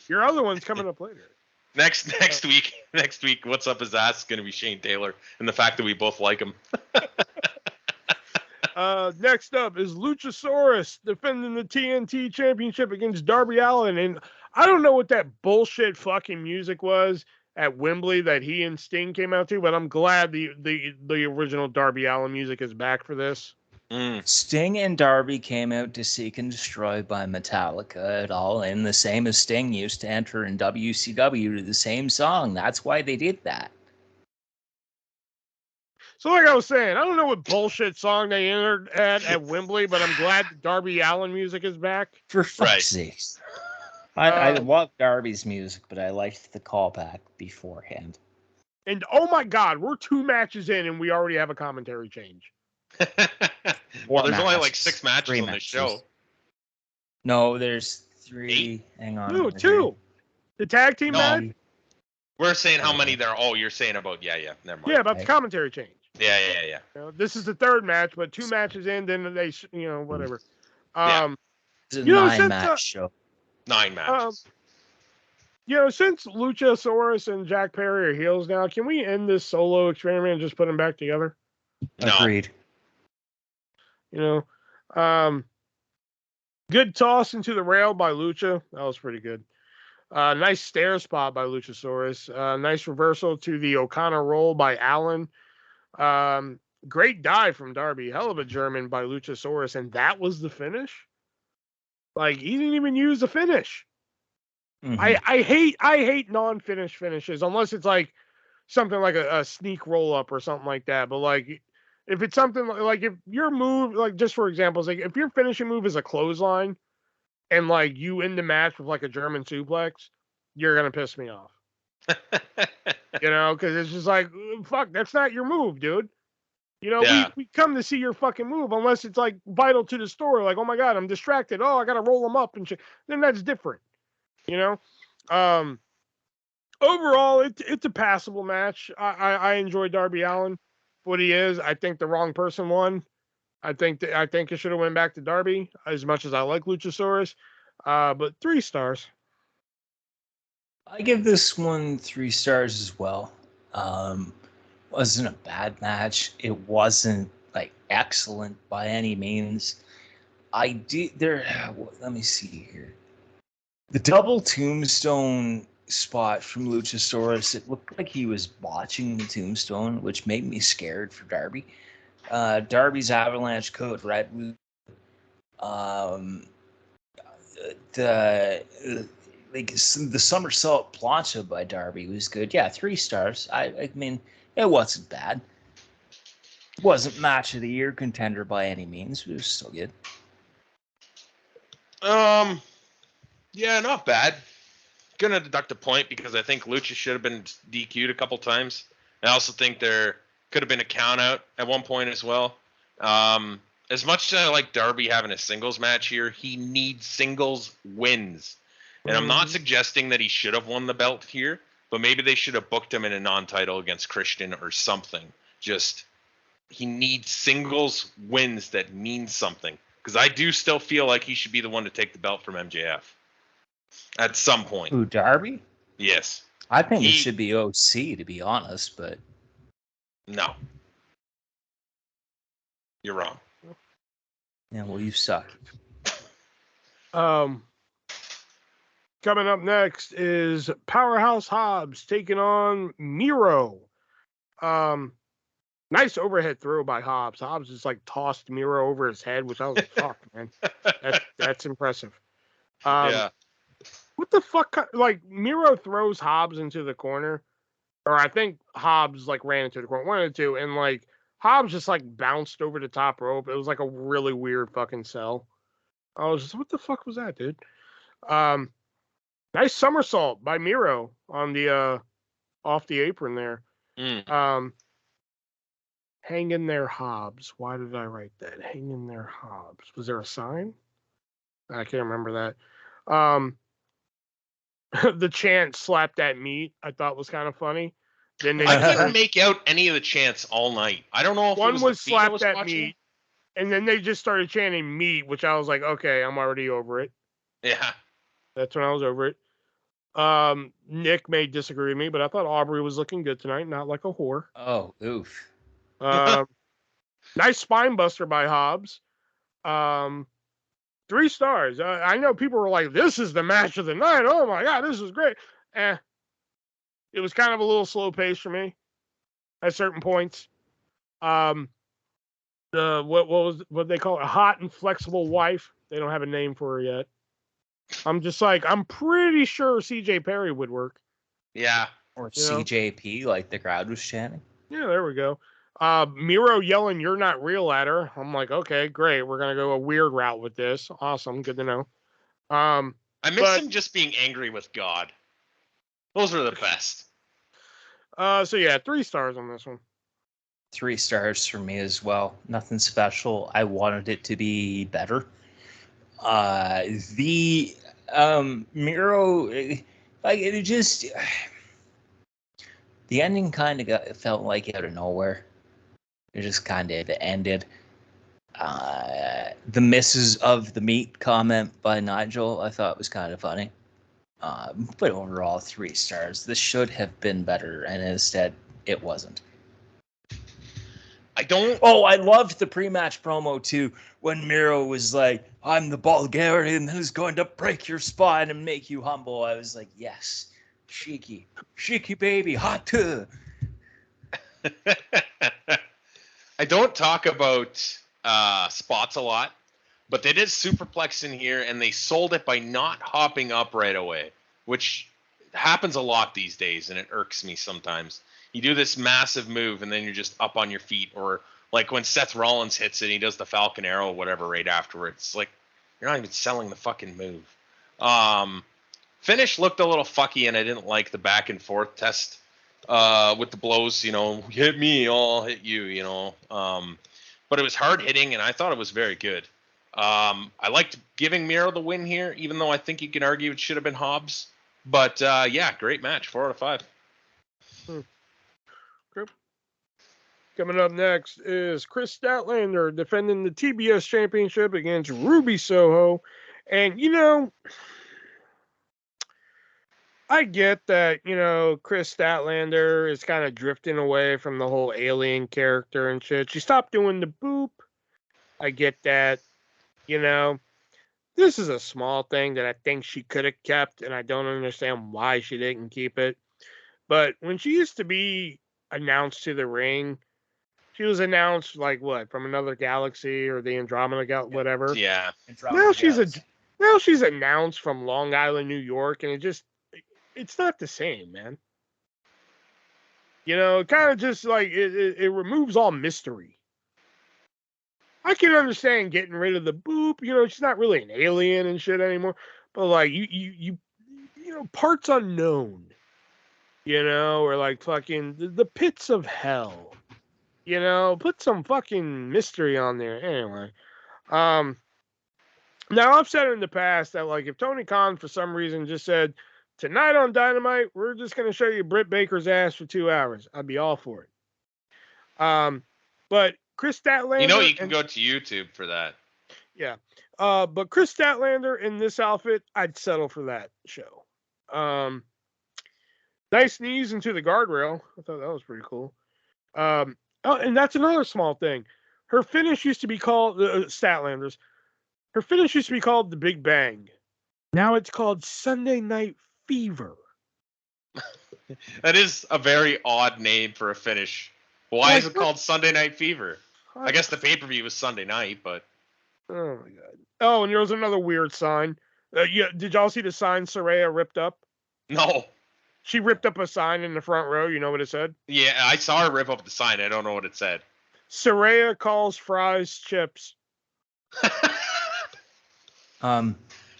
Your other one's coming up later. Next week, what's up his ass is going to be Shane Taylor, and the fact that we both like him. Next up is Luchasaurus defending the TNT Championship against Darby Allin, and I don't know what that bullshit fucking music was at Wembley that he and Sting came out to, but I'm glad the original Darby Allin music is back for this. Sting and Darby came out to Seek and Destroy by Metallica at all, and the same as Sting used to enter in WCW to the same song. That's why they did that. So like I was saying, I don't know what bullshit song they entered at Wembley, but I'm glad the Darby Allin music is back. For fuck's sake. I love Darby's music, but I liked the callback beforehand. And oh my God, we're 2 matches in and we already have a commentary change. Well, there's only like 6 matches on this show. No, there's 3. 8? Hang on. No, 2. The tag team match? We're saying how many there are. Oh, you're saying about, never mind. Yeah, about the commentary change. Yeah. You know, this is the 3rd match, but 2 matches in, then they, whatever. It's a 9-match show. 9 matches. Since Luchasaurus and Jack Perry are heels now, can we end this solo experiment and just put them back together? No. Agreed. Good toss into the rail by Lucha. That was pretty good. Nice stair spot by Luchasaurus. Nice reversal to the O'Connor roll by Allen. Great dive from Darby. Hell of a German by Luchasaurus. And that was the finish? Like, he didn't even use the finish. Mm-hmm. I hate non-finish finishes, unless it's like something like a sneak roll-up or something like that. But, like, if it's something like if your move, like, just for example, like if your finishing move is a clothesline and, like, you end the match with, like, a German suplex, you're going to piss me off. You know, because it's just like, fuck, that's not your move, dude. You know, we come to see your fucking move, unless it's, like, vital to the story. Like, oh, my God, I'm distracted. Oh, I got to roll them up and shit. Then that's different, you know? Overall, it's a passable match. I enjoy Darby Allin for what he is. I think the wrong person won. I think it should have went back to Darby, as much as I like Luchasaurus. But 3 stars. I give this one 3 stars as well. Wasn't a bad match. It wasn't, like, excellent by any means. Let me see here. The double tombstone spot from Luchasaurus, it looked like he was botching the tombstone, which made me scared for Darby. Darby's avalanche code red. The somersault plancha by Darby was good. Yeah, 3 stars. I mean, it wasn't bad. It wasn't match of the year contender by any means, but it was still good. Yeah, not bad. Gonna deduct a point because I think Lucha should have been DQ'd a couple times. I also think there could have been a count out at one point as well. As much as I like Darby having a singles match here, he needs singles wins. And I'm not suggesting that he should have won the belt here, but maybe they should have booked him in a non-title against Christian or something. Just, he needs singles wins that mean something. Because I do still feel like he should be the one to take the belt from MJF. At some point. Who, Darby? Yes. I think it should be OC, to be honest, but... No. You're wrong. Yeah, well, you suck. Coming up next is Powerhouse Hobbs taking on Miro. Nice overhead throw by Hobbs. Hobbs just, like, tossed Miro over his head, which I was like, fuck, man. That's impressive. Yeah. What the fuck? Like, Miro throws Hobbs into the corner. Or I think Hobbs, like, ran into the corner. One of the two. And, like, Hobbs just, like, bounced over the top rope. It was, like, a really weird fucking sell. I was just, what the fuck was that, dude? Nice somersault by Miro on the, off the apron there. Hang in there, Hobbs. Why did I write that? Hang in there, Hobbs. Was there a sign? I can't remember that. The chant "slap that meat" I thought was kind of funny. Then they I couldn't make out any of the chants all night. I don't know if one it was "slap that meat," and then they just started chanting "meat," which I was like, okay, I'm already over it. Yeah, that's when I was over it. Nick may disagree with me, but I thought Aubrey was looking good tonight, not like a whore. Oh, oof. Nice spine buster by Hobbs. 3 stars. I know people were like, this is the match of the night. Oh my God, this is great. It was kind of a little slow pace for me at certain points. What they call it? A hot and flexible wife. They don't have a name for her yet. I'm just like, I'm pretty sure CJ Perry would work. Yeah. Or CJP, like the crowd was chanting. Yeah, there we go. Miro yelling, "You're not real" at her. I'm like, okay, great. We're going to go a weird route with this. Awesome. Good to know. I miss him just being angry with God. Those were the best. So yeah, 3 stars on this one. 3 stars for me as well. Nothing special. I wanted it to be better. The Miro, like, it just, the ending kind of felt like out of nowhere. It just kind of ended. The misses of the meat comment by Nigel, I thought was kind of funny. But overall, 3 stars. This should have been better, and instead, it wasn't. I don't. Oh, I loved the pre-match promo too when Miro was like, "I'm the Bulgarian who's going to break your spine and make you humble." I was like, "Yes, Sheiky baby, hot too." I don't talk about spots a lot, but they did superplex in here, and they sold it by not hopping up right away, which happens a lot these days, and it irks me sometimes. You do this massive move, and then you're just up on your feet, or like when Seth Rollins hits it, he does the Falcon Arrow or whatever right afterwards. It's like, you're not even selling the fucking move. Finish looked a little fucky, and I didn't like the back and forth test with the blows. You know, hit me, I'll hit you. But it was hard hitting, and I thought it was very good. I liked giving Miro the win here, even though I think you can argue it should have been Hobbs. But yeah, great match, 4 out of 5. Group. Coming up next is Chris Statlander defending the TBS Championship against Ruby Soho. And, I get that, Chris Statlander is kind of drifting away from the whole alien character and shit. She stopped doing the boop. I get that, This is a small thing that I think she could have kept, and I don't understand why she didn't keep it. But when she used to be announced to the ring, she was announced from another galaxy or the Andromeda whatever. Yeah. Now she's announced from Long Island, New York, and it's not the same, man. It kind of just it removes all mystery. I can understand getting rid of the boop. She's not really an alien and shit anymore. But you parts unknown. Or fucking the pits of hell. Put some fucking mystery on there. Anyway. Now I've said in the past that if Tony Khan for some reason just said, tonight on Dynamite, we're just going to show you Britt Baker's ass for 2 hours, I'd be all for it. But Chris Statlander... you can go to YouTube for that. Yeah. But Chris Statlander in this outfit, I'd settle for that show. Nice knees into the guardrail. I thought that was pretty cool. And that's another small thing. Her finish used to be called... Statlander's. Her finish used to be called the Big Bang. Now it's called Sunday Night Fever. That is a very odd name for a finish. Why is it called Sunday Night Fever? I guess the pay-per-view was Sunday night, but... Oh, my God. Oh, and there was another weird sign. Did y'all see the sign Saraya ripped up? No. She ripped up a sign in the front row. You know what it said? Yeah, I saw her rip up the sign. I don't know what it said. Saraya calls fries chips.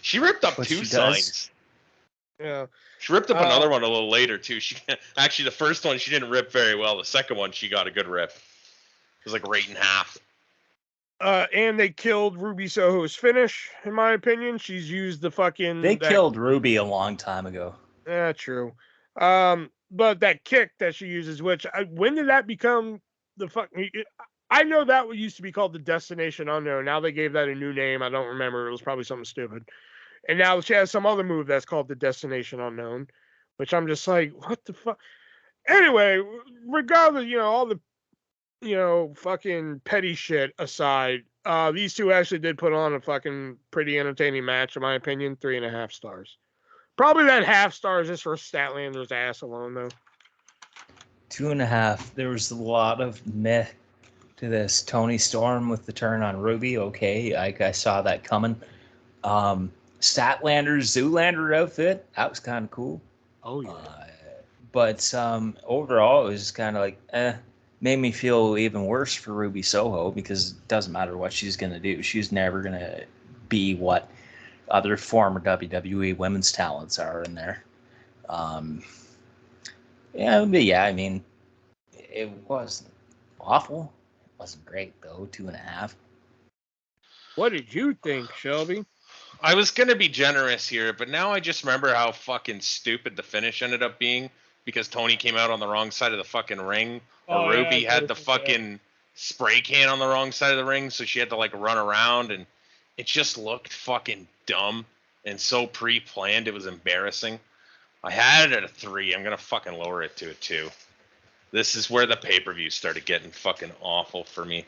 She ripped up 2 signs. Yeah. She ripped up another one a little later, too. Actually, the first one she didn't rip very well. The second one, she got a good rip. It was right in half. And they killed Ruby Soho's finish, in my opinion. She's used the fucking... They killed Ruby a long time ago. Yeah, true. But that kick that she uses, when did that become the fucking... I know that used to be called the Destination Unknown. Now they gave that a new name. I don't remember. It was probably something stupid. And now she has some other move that's called the Destination Unknown, which I'm just like, what the fuck? Anyway, regardless, all the, fucking petty shit aside, these two actually did put on a fucking pretty entertaining match, in my opinion. 3.5 stars. Probably that half star is just for Statlander's ass alone, though. 2.5. There was a lot of meh to this. Tony Storm with the turn on Ruby. Okay, I saw that coming. Statlander's Zoolander outfit, that was kind of cool. Oh, yeah. But overall, it was just kind of made me feel even worse for Ruby Soho because it doesn't matter what she's going to do. She's never going to be what other former WWE women's talents are in there. I mean, it wasn't awful. It wasn't great, though. 2.5. What did you think, Shelby? I was going to be generous here, but now I just remember how fucking stupid the finish ended up being because Tony came out on the wrong side of the fucking ring. Or Ruby had the fucking spray can on the wrong side of the ring, so she had to run around, and it just looked fucking dumb and so pre-planned. It was embarrassing. I had it at a 3. I'm going to fucking lower it to a 2. This is where the pay-per-view started getting fucking awful for me.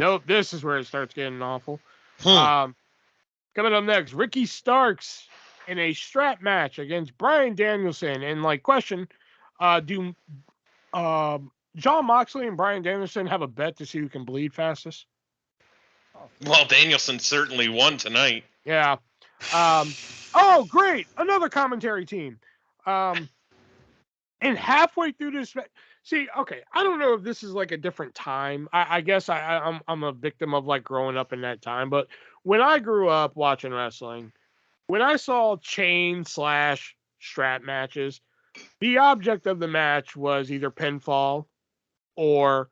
Nope, this is where it starts getting awful. Coming up next, Ricky Starks in a strap match against Bryan Danielson. And question, do Jon Moxley and Bryan Danielson have a bet to see who can bleed fastest? Well, Danielson certainly won tonight. Yeah. Oh, great! Another commentary team. And halfway through this, see, okay, I don't know if this is a different time. I guess I'm a victim of growing up in that time. But when I grew up watching wrestling, when I saw chain/strap matches, the object of the match was either pinfall or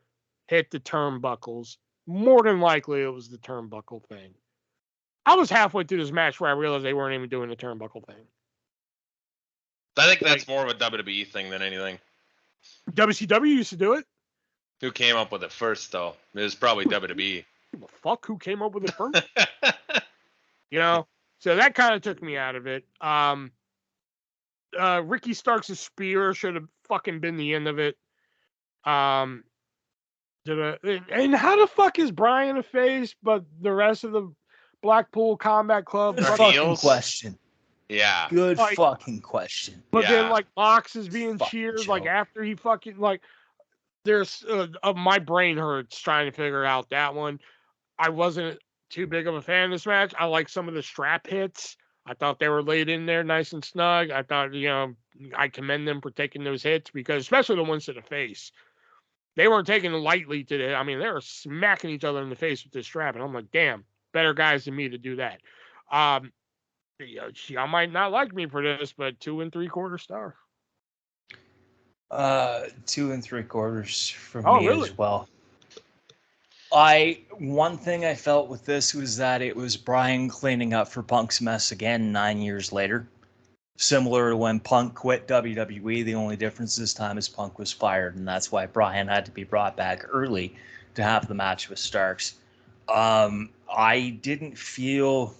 hit the turnbuckles. More than likely, it was the turnbuckle thing. I was halfway through this match where I realized they weren't even doing the turnbuckle thing. I think that's more of a WWE thing than anything. WCW used to do it. Who came up with it first, though? It was probably WWE. The fuck, who came up with it first? So that kind of took me out of it. Ricky Starks' spear should have fucking been the end of it. And how the fuck is Bryan a face, but the rest of the Blackpool Combat Club? Good fucking question. Yeah. Good fucking question. But then Mox is being cheered after he fucking there's my brain hurts trying to figure out that one. I wasn't too big of a fan of this match. I like some of the strap hits. I thought they were laid in there nice and snug. I thought, I commend them for taking those hits because especially the ones to the face. They weren't taking it lightly today. I mean, they were smacking each other in the face with this strap. And I'm like, damn, better guys than me to do that. Y'all might not like me for this, but 2 3/4 star. 2 3/4 for me as well. One thing I felt with this was that it was Bryan cleaning up for Punk's mess again 9 years later. Similar to when Punk quit WWE, the only difference this time is Punk was fired, and that's why Bryan had to be brought back early to have the match with Starks. I didn't feel...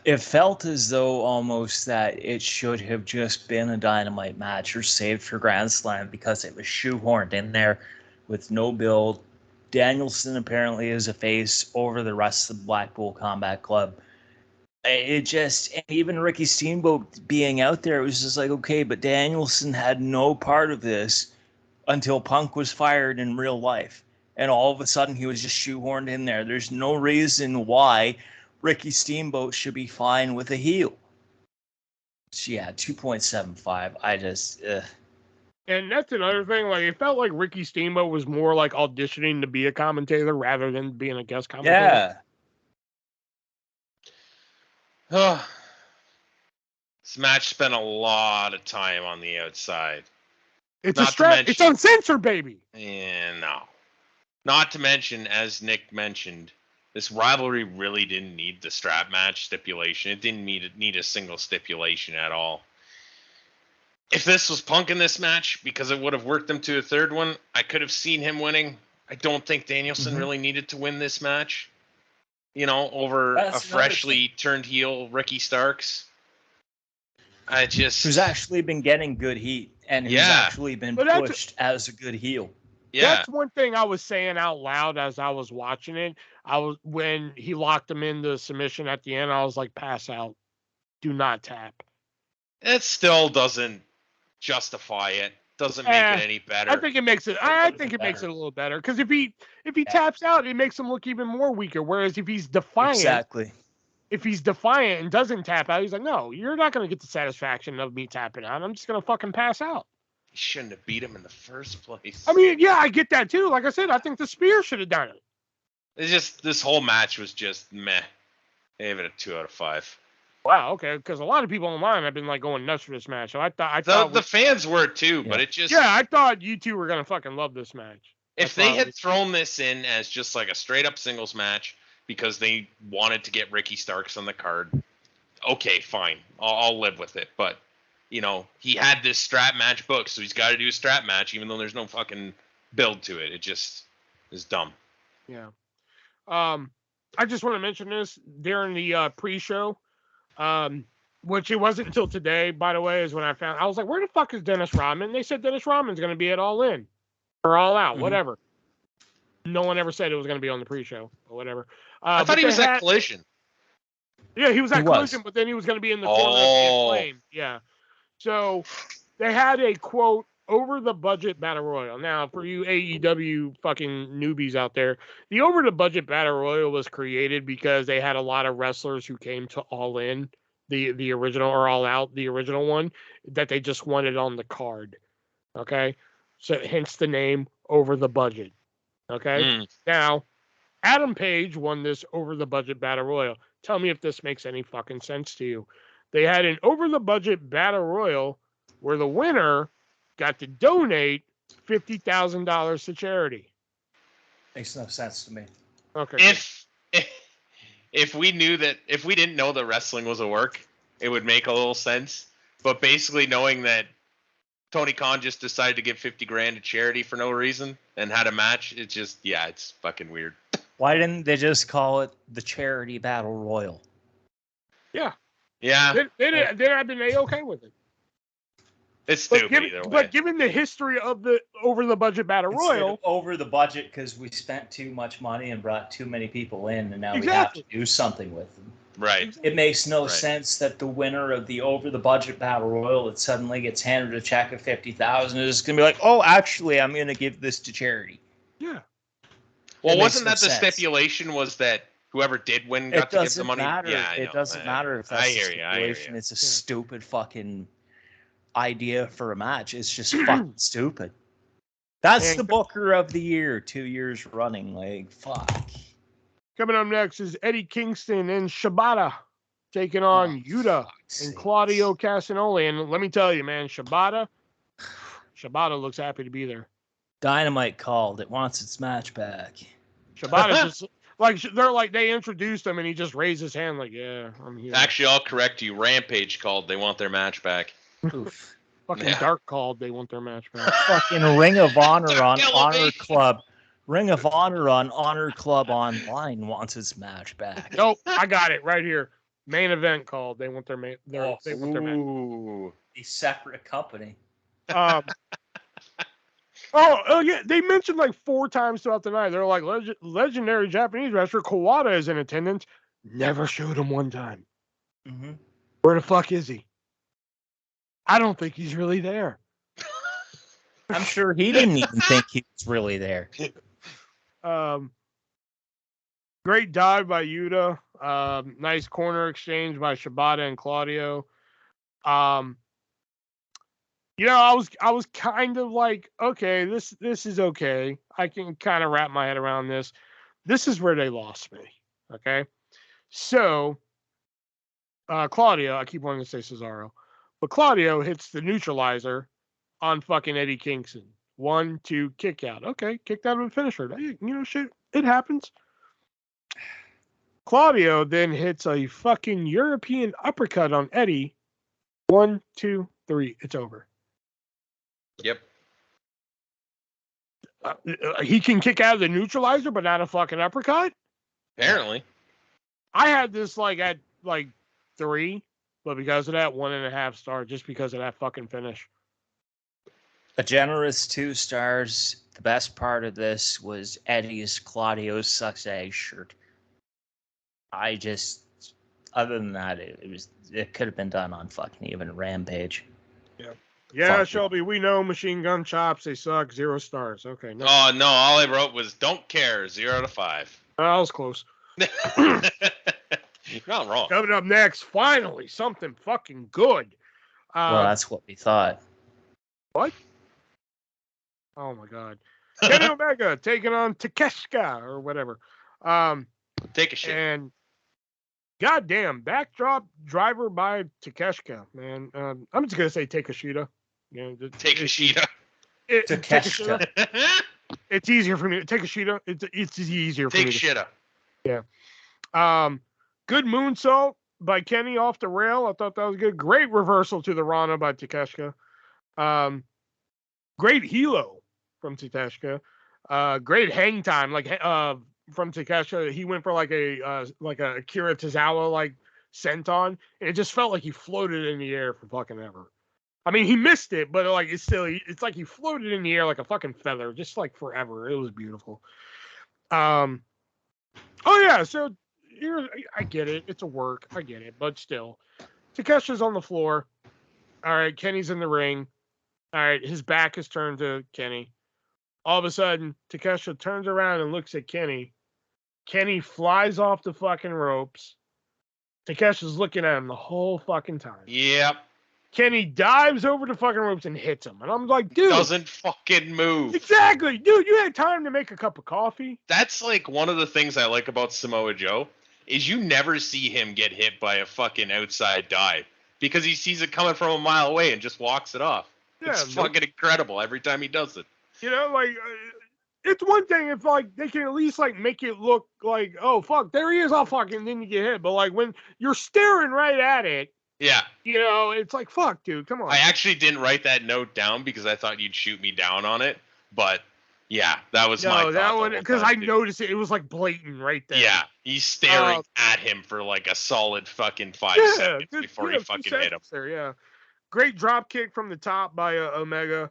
It felt as though almost that it should have just been a Dynamite match or saved for Grand Slam because it was shoehorned in there with no build. Danielson apparently is a face over the rest of the Blackpool Combat Club. And even Ricky Steamboat being out there, it was just okay, but Danielson had no part of this until Punk was fired in real life. And all of a sudden he was just shoehorned in there. There's no reason why Ricky Steamboat should be fine with a heel. So yeah, 2.75. And that's another thing. It felt like Ricky Steamboat was more auditioning to be a commentator rather than being a guest commentator. Yeah. This match spent a lot of time on the outside. It's a strap. It's uncensored, baby. Yeah, no. Not to mention, as Nick mentioned, this rivalry really didn't need the strap match stipulation. It didn't need a single stipulation at all. If this was Punk in this match, because it would have worked him to a third one, I could have seen him winning. I don't think Danielson really needed to win this match. Over a freshly turned heel Ricky Starks. Who's actually been getting good heat and who's actually been pushed as a good heel. Yeah. That's one thing I was saying out loud as I was watching it. When he locked him into submission at the end, I was like, pass out. Do not tap. It still doesn't justify it. Doesn't make it any better. I think it makes it. I think it makes it a little better because if he taps out, it makes him look even more weaker. Whereas if he's defiant, if he's defiant and doesn't tap out, he's like, no, you're not going to get the satisfaction of me tapping out. I'm just going to fucking pass out. He shouldn't have beat him in the first place. I mean, yeah, I get that too. Like I said, I think the spear should have done it. It's just this whole match was just meh. I gave it a 2 out of 5. Wow, okay, because a lot of people online have been going nuts for this match. So I thought the fans were too, but it just I thought you two were gonna fucking love this match. If they had thrown this in as just a straight up singles match because they wanted to get Ricky Starks on the card, okay, fine, I'll live with it. But he had this strap match booked, so he's got to do a strap match, even though there's no fucking build to it. It just is dumb. Yeah. I just want to mention this during the pre-show. Which it wasn't until today, by the way, is when I found. I was like, where the fuck is Dennis Rodman? They said Dennis Rodman's going to be at All In or All Out, whatever. No one ever said it was going to be on the pre-show or whatever. I thought he was at Collision. Yeah, he was at Collision, but then he was going to be in the corner of the Acclaim. Yeah. So they had a, quote, over-the-budget Battle Royal. Now, for you AEW fucking newbies out there, the over-the-budget Battle Royal was created because they had a lot of wrestlers who came to All In, the original, or All Out, the original one, that they just wanted on the card. Okay? So hence the name Over the Budget. Okay? Now, Adam Page won this over-the-budget Battle Royal. Tell me if this makes any fucking sense to you. They had an over-the-budget Battle Royal where the winner got to donate $50,000 to charity. Makes no sense to me. Okay. If we didn't know that wrestling was a work, it would make a little sense. But basically knowing that Tony Khan just decided to give $50,000 to charity for no reason and had a match, it's fucking weird. Why didn't they just call it the Charity Battle Royal? Yeah. Yeah. They'd have been okay with it. It's stupid either way. But given the history of the over-the-budget Battle Royal... over the budget because we spent too much money and brought too many people in, and now we have to do something with them. Right. It makes no sense that the winner of the over-the-budget Battle Royal that suddenly gets handed a check of $50,000 is going to be like, oh, actually, I'm going to give this to charity. Yeah. Well, wasn't that the stipulation was that whoever did win got to give the money? Yeah, it doesn't matter if that's the stipulation. It's a stupid fucking idea for a match. It's just fucking stupid. That's the Booker of the Year 2 years running. Like, fuck. Coming up next is Eddie Kingston and Shibata taking on Yuta and Claudio Castagnoli. And let me tell you, man, Shibata looks happy to be there. Dynamite called. It wants its match back. Shibata just they introduced him and he just raised his hand like, yeah, I'm here. Actually, I'll correct you. Rampage called. They want their match back. Oof. Fucking Dark called. They want their match back. Fucking Ring of Honor on Honor Club. Ring of Honor on Honor Club Online wants its match back. Nope, I got it right here. Main Event called. They want their match. A separate company. Oh yeah, they mentioned like 4 times throughout the night. They're like, legendary Japanese wrestler Kawada is in attendance. Never showed him one time. Mm-hmm. Where the fuck is he? I don't think he's really there. I'm sure he didn't even think he was really there. Great dive by Yuta. Nice corner exchange by Shibata and Claudio. I was kind of like, okay, this is okay. I can kind of wrap my head around this. This is where they lost me. Okay. So Claudio, I keep wanting to say Cesaro, but Claudio hits the neutralizer on fucking Eddie Kingston. 1, 2, kick out. Okay, kicked out of a finisher. Shit, it happens. Claudio then hits a fucking European uppercut on Eddie. 1, 2, 3. It's over. Yep. He can kick out of the neutralizer, but not a fucking uppercut? Apparently. I had this at 3, but because of that, 1.5 star, just because of that fucking finish. A generous 2 stars. The best part of this was Eddie's Claudio's sucks egg shirt. Other than that, it could have been done on fucking even Rampage. Yeah. Yeah, Shelby, we know machine gun chops, they suck. 0 stars. Okay. No. Oh, no, all I wrote was don't care, 0 out of 5. I was close. You're not wrong. Coming up next, finally, something fucking good. Well, that's what we thought. What? Oh, my God. Kenny Omega taking on Takeshita or whatever. Take a shit. And goddamn, backdrop driver by Takeshita, man. I'm just going to say Takeshita. Takeshita. Takeshita. It's easier for me. Takeshita. It's easier for me. Takeshita. Yeah. Good moonsault by Kenny off the rail. I thought that was good. Great reversal to the Rana by Takeshita. Great helo from Takeshita. Great hang time from Takeshita. He went for like a Akira Tozawa senton, and it just felt like he floated in the air for fucking ever. I mean, he missed it, but like it's like he floated in the air like a fucking feather, just like forever. It was beautiful. Oh yeah, so here I get it. It's a work. I get it, but still, Takesha's on the floor. All right, Kenny's in the ring. All right, his back is turned to Kenny. All of a sudden, Takesha turns around and looks at Kenny. Kenny flies off the fucking ropes. Takesha's looking at him the whole fucking time. Yep. Kenny dives over the fucking ropes and hits him. And I'm like, dude. Doesn't fucking move. Exactly. Dude, you had time to make a cup of coffee. That's like one of the things I like about Samoa Joe is you never see him get hit by a fucking outside dive because he sees it coming from a mile away and just walks it off. Yeah, it's fucking incredible every time he does it. You know, like, it's one thing if, like, they can at least, like, make it look like, oh, fuck, there he is, oh, fuck, and then you get hit. But, like, when you're staring right at it, yeah. You know, it's like, fuck, dude, come on. I actually didn't write that note down because I thought you'd shoot me down on it. But, yeah, that was my thought. No, that one, because I noticed it. It was, like, blatant right there. Yeah, he's staring at him for, like, a solid fucking 5 seconds before he fucking hit him. There, yeah. Great drop kick from the top by Omega.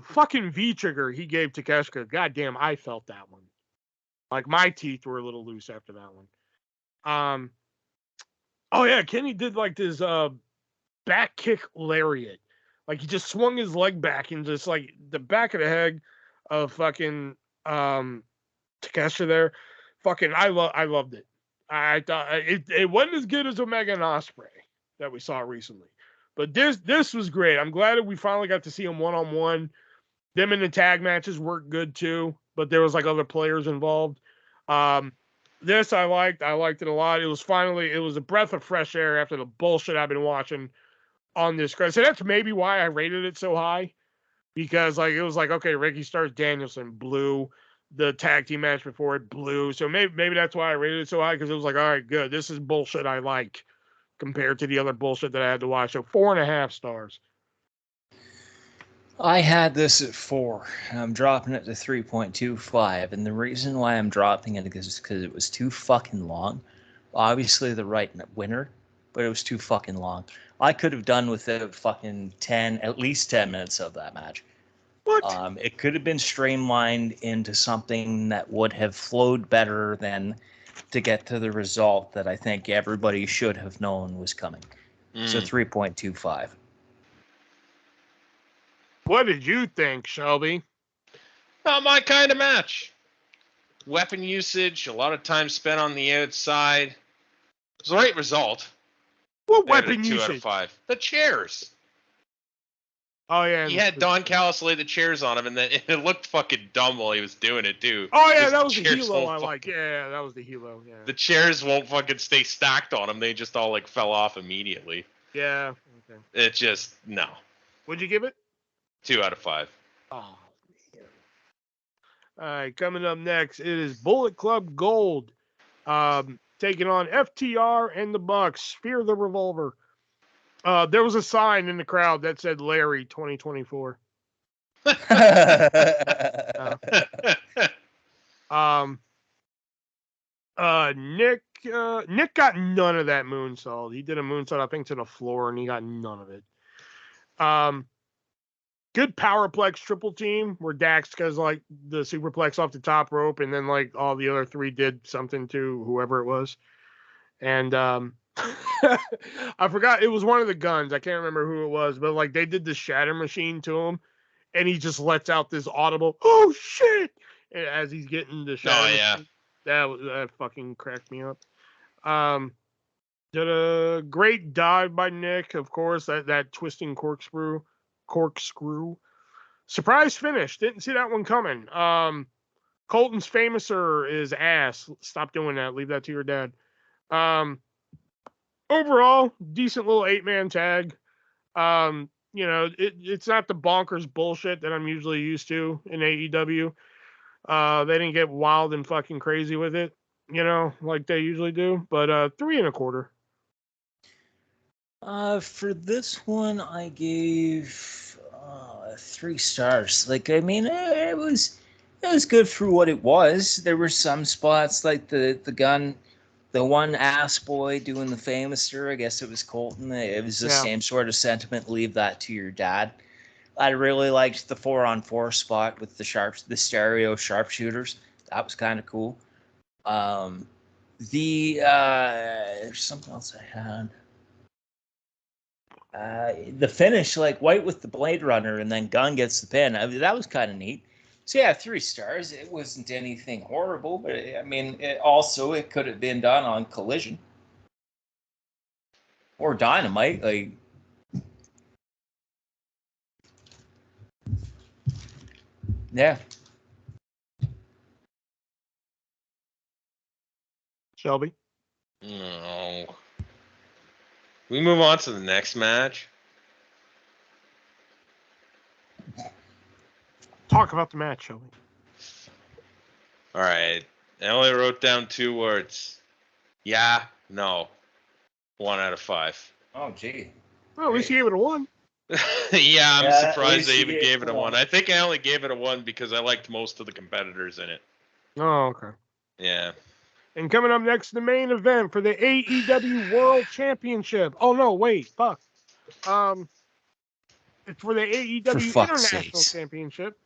Fucking V-trigger he gave Takeshita. Goddamn, I felt that one. Like, my teeth were a little loose after that one. Oh, yeah, Kenny did, like, this back kick lariat. Like, he just swung his leg back and just, like, the back of the head of fucking Takeshita there. Fucking, I loved it. I thought it wasn't as good as Omega and Ospreay that we saw recently. But this was great. I'm glad that we finally got to see them one-on-one. Them in the tag matches worked good, too. But there was, like, other players involved. This I liked. I liked it a lot. It was a breath of fresh air after the bullshit I've been watching on this. So that's maybe why I rated it so high. Because, like, it was like, okay, Ricky Starks Danielson blew. The tag team match before it blew. So maybe that's why I rated it so high. Because it was like, all right, good. This is bullshit I like. Compared to the other bullshit that I had to watch. So 4.5 stars. I had this at 4. I'm dropping it to 3.25. And the reason why I'm dropping it is because it was too fucking long. Obviously the right winner, but it was too fucking long. I could have done without fucking at least 10 minutes of that match. What? It could have been streamlined into something that would have flowed better than to get to the result that I think everybody should have known was coming. So 3.25. What did you think, Shelby? Not my kind of match. Weapon usage, a lot of time spent on the outside. It was the right result. What weapon usage? 2 out of 5. The chairs. Oh, yeah. He had Don Callis lay the chairs on him, and then it looked fucking dumb while he was doing it, too. Oh, yeah, that was the helo I like. Yeah, that was the helo, yeah. The chairs won't fucking stay stacked on him. They just all, like, fell off immediately. Yeah, okay. It just, no. What'd you give it? 2 out of 5. Oh, man. All right, coming up next, it is Bullet Club Gold. Taking on FTR and the Bucks. Fear the Revolver. There was a sign in the crowd that said Larry 2024. Nick got none of that moonsault. He did a moonsault, I think, to the floor, and he got none of it. Good powerplex triple team where Dax does like the superplex off the top rope, and then like all the other three did something to whoever it was. And I forgot, it was one of the Guns. I can't remember who it was, but like they did the shatter machine to him, and he just lets out this audible "oh shit" as he's getting the shatter. Oh yeah, that fucking cracked me up. Did a great dive by Nick, of course. That twisting corkscrew. Surprise finish. Didn't see that one coming. Colton's Famouser is ass. Stop doing that. Leave that to your dad. Overall, decent little 8-man tag. You know, it's not the bonkers bullshit that I'm usually used to in AEW. They didn't get wild and fucking crazy with it, you know, like they usually do. But 3.25. For this one, I gave 3 stars. Like, I mean, it was good for what it was. There were some spots like the gun The one ass boy doing the famouser, I guess it was Colton. It was the same sort of sentiment. Leave that to your dad. I really liked the 4-on-4 spot with the stereo sharpshooters. That was kind of cool. There's something else I had. The finish, like White with the Blade Runner, and then Gunn gets the pin. That was kind of neat. So yeah, 3 stars. It wasn't anything horrible, but I mean, it could have been done on Collision or Dynamite. Like, yeah. Shelby. No. We move on to the next match. Talk about the match, Shelby. All right. I only wrote down 2 words. Yeah, no. 1 out of 5. Oh, gee. Well, at least you gave it a 1. Yeah, I'm surprised they even gave it a 1. I think I only gave it a 1 because I liked most of the competitors in it. Oh, okay. Yeah. And coming up next, the main event for the AEW World Championship. Oh, no, wait. Fuck. It's for the AEW International Championship.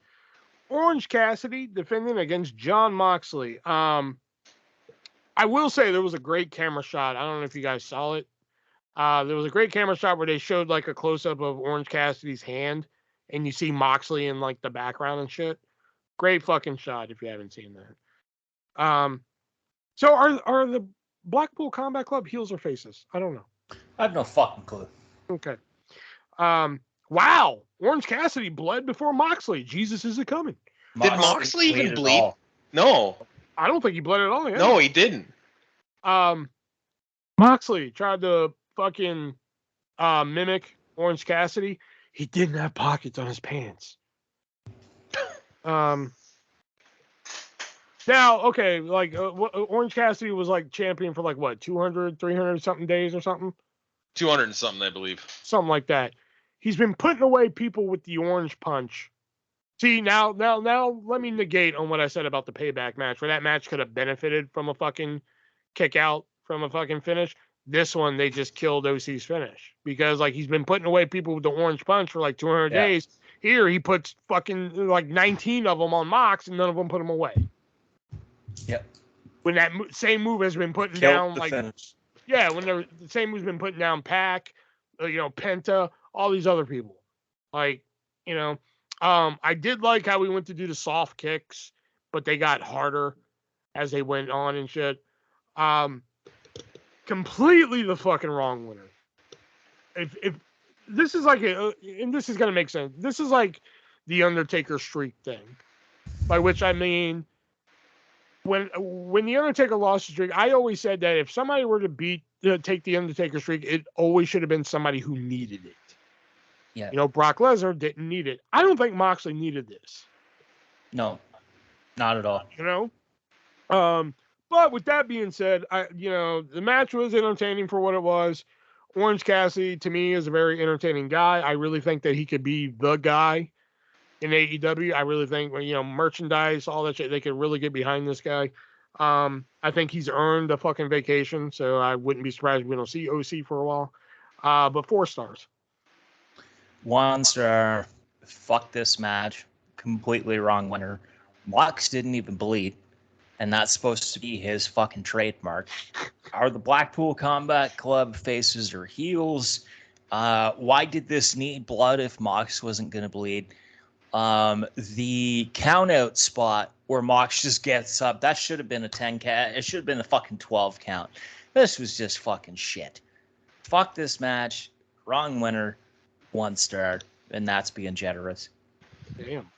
Orange Cassidy defending against Jon Moxley. I will say there was a great camera shot. I don't know if you guys saw it. There was a great camera shot where they showed like a close-up of Orange Cassidy's hand, and you see Moxley in like the background and shit. Great fucking shot if you haven't seen that. So are the Blackpool Combat Club heels or faces? I don't know. I have no fucking clue. Okay. Wow. Orange Cassidy bled before Moxley. Jesus, is it coming? Did Moxley even bleed? No. I don't think he bled at all. Yeah. No, he didn't. Moxley tried to fucking mimic Orange Cassidy. He didn't have pockets on his pants. Now, okay, like Orange Cassidy was like champion for like what, 200, 300 something days or something? 200 and something, I believe. Something like that. He's been putting away people with the orange punch. See, now let me negate on what I said about the Payback match, where that match could have benefited from a fucking kick out, from a fucking finish. This one, they just killed OC's finish because like he's been putting away people with the orange punch for like 200 days. Here, he puts fucking like 19 of them on Mox and none of them put him away. Yep. When that same move has been putting down like finish. Yeah, when the same move's been putting down Pac, Penta, all these other people. Like, I did like how we went to do the soft kicks, but they got harder as they went on and shit. Completely the fucking wrong winner. If this is like and this is gonna make sense. This is like the Undertaker streak thing, by which I mean when the Undertaker lost the streak, I always said that if somebody were to take the Undertaker streak, it always should have been somebody who needed it. Yeah. Brock Lesnar didn't need it. I don't think Moxley needed this. No, not at all. But with that being said, the match was entertaining for what it was. Orange Cassidy, to me, is a very entertaining guy. I really think that he could be the guy in AEW. I really think, merchandise, all that shit, they could really get behind this guy. I think he's earned a fucking vacation, so I wouldn't be surprised if we don't see OC for a while. But 4 stars. 1 star. Fuck this match. Completely wrong winner. Mox didn't even bleed. And that's supposed to be his fucking trademark. Are the Blackpool Combat Club faces or heels? Why did this need blood if Mox wasn't going to bleed? The count-out spot where Mox just gets up, that should have been a 10 count. It should have been a fucking 12 count. This was just fucking shit. Fuck this match. Wrong winner. 1 star. And that's being generous. Damn.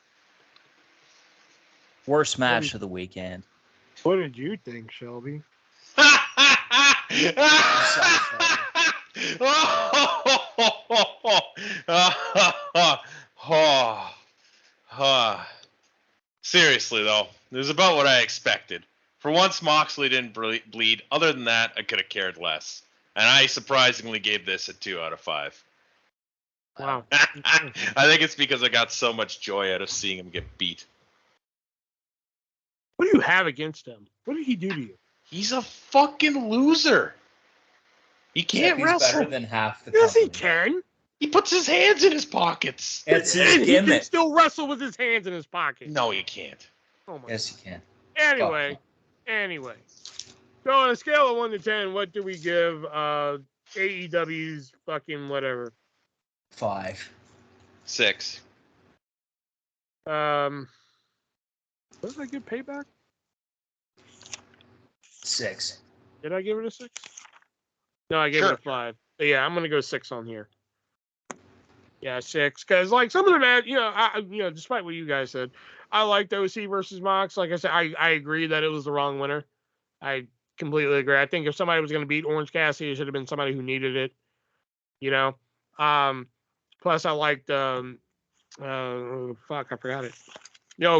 Worst match of the weekend. What did you think, Shelby? Seriously, though, it was about what I expected. For once, Moxley didn't bleed. Other than that, I could have cared less. And I surprisingly gave this a 2 out of 5. Wow. I think it's because I got so much joy out of seeing him get beat. What do you have against him? What did he do to you? He's a fucking loser. He can't He's wrestle. better than half the Yes, company. he can. He puts his hands in his pockets. It's his And he can gimmick. still wrestle with his hands in his pocket. No, he can't. Oh my Yes, he can. Anyway. So on a scale of 1 to 10, what do we give AEW's fucking whatever? 5. 6. What did I give Payback? 6. Did I give it a 6? No, I gave it a 5. But yeah, I'm gonna go 6 on here. Yeah, 6. Because like some of the match, despite what you guys said, I liked OC versus Mox. Like I said, I agree that it was the wrong winner. I completely agree. I think if somebody was gonna beat Orange Cassidy, it should have been somebody who needed it. Plus I liked I forgot it.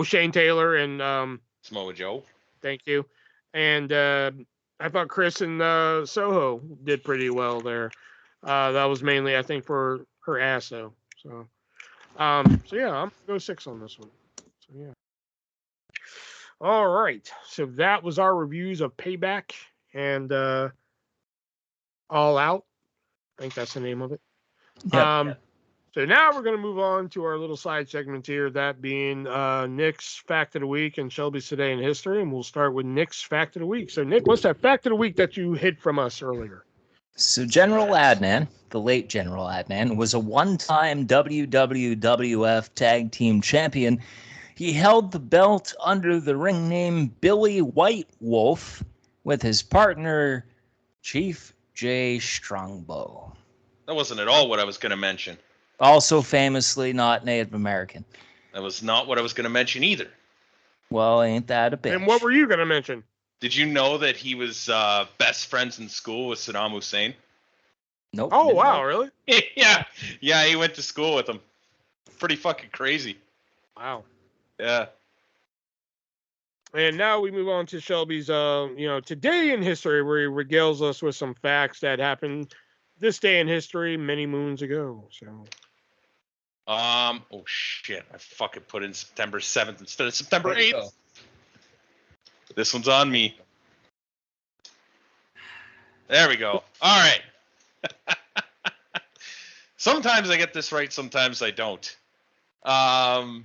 Shane Taylor and Samoa Joe. Thank you. And I thought Chris and Soho did pretty well there. That was mainly, I think, for her ass, though. So yeah, I'm going to go 6 on this one. So, yeah. All right. So that was our reviews of Payback and All Out. I think that's the name of it. Yep. So now we're going to move on to our little side segment here, that being Nick's Fact of the Week and Shelby's Today in History. And we'll start with Nick's Fact of the Week. So, Nick, what's that Fact of the Week that you hid from us earlier? So General Adnan, the late General Adnan, was a one-time WWF Tag Team Champion. He held the belt under the ring name Billy White Wolf with his partner, Chief J. Strongbow. That wasn't at all what I was going to mention. Also famously not Native American. That was not what I was going to mention either. Well, ain't that a bitch? And what were you going to mention? Did you know that he was best friends in school with Saddam Hussein? Nope. Oh, wow, really? Yeah, he went to school with him. Pretty fucking crazy. Wow. Yeah. And now we move on to Shelby's, Today in History, where he regales us with some facts that happened this day in history many moons ago. So. Oh shit! I fucking put in September 7th instead of September 8th. This one's on me. There we go. All right. Sometimes I get this right, sometimes I don't. On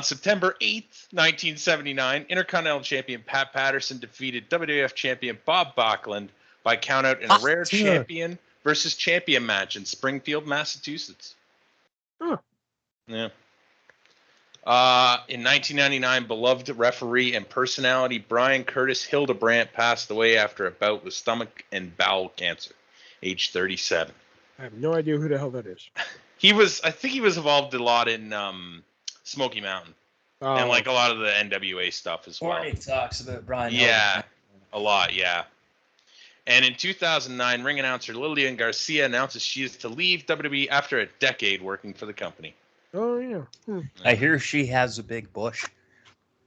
September 8th, 1979, Intercontinental Champion Pat Patterson defeated WWF Champion Bob Backlund by countout in a rare champion versus champion match in Springfield, Massachusetts. Huh. Yeah. In 1999, beloved referee and personality Brian Curtis Hildebrandt passed away after a bout with stomach and bowel cancer, age 37. I have no idea who the hell that is. I think he was involved a lot in Smoky Mountain and like a lot of the NWA stuff as well. Barney talks about Brian. Yeah, a lot, yeah. And in 2009, ring announcer Lillian Garcia announces she is to leave WWE after a decade working for the company. Oh, yeah. I hear she has a big bush.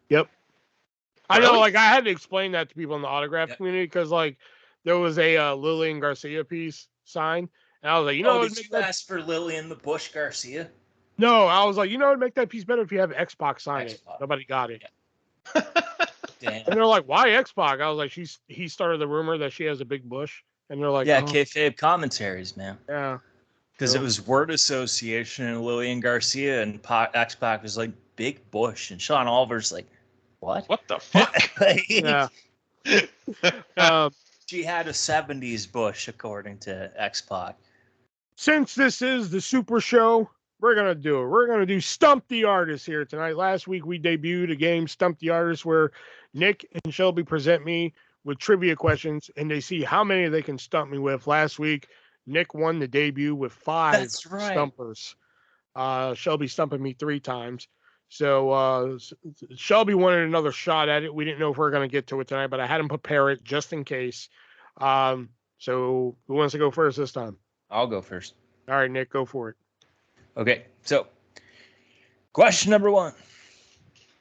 Yep. I Really? know, I had to explain that to people in the autograph community because, there was a Lillian Garcia piece signed. And I was like, did you ask for Lillian the Bush Garcia? No, I was like, it'd make that piece better if you have X-Pac sign it. Nobody got it. Yeah. Damn. And they're like, why X-Pac? I was like, he started the rumor that she has a big bush. And they're like, kayfabe commentaries, man. Yeah. Because it was word association and Lillian Garcia and X-Pac was like, big bush. And Sean Oliver's like, what? What the fuck? Yeah. She had a 70s bush, according to X-Pac. Since this is the Super Show, we're going to do it. We're going to do Stump the Artist here tonight. Last week, we debuted a game, Stump the Artist, where Nick and Shelby present me with trivia questions, and they see how many they can stump me with. Last week, Nick won the debut with 5 stumpers. Shelby stumping me 3 times. So Shelby wanted another shot at it. We didn't know if we were going to get to it tonight, but I had him prepare it just in case. So who wants to go first this time? I'll go first. All right, Nick, go for it. Okay, so question number 1.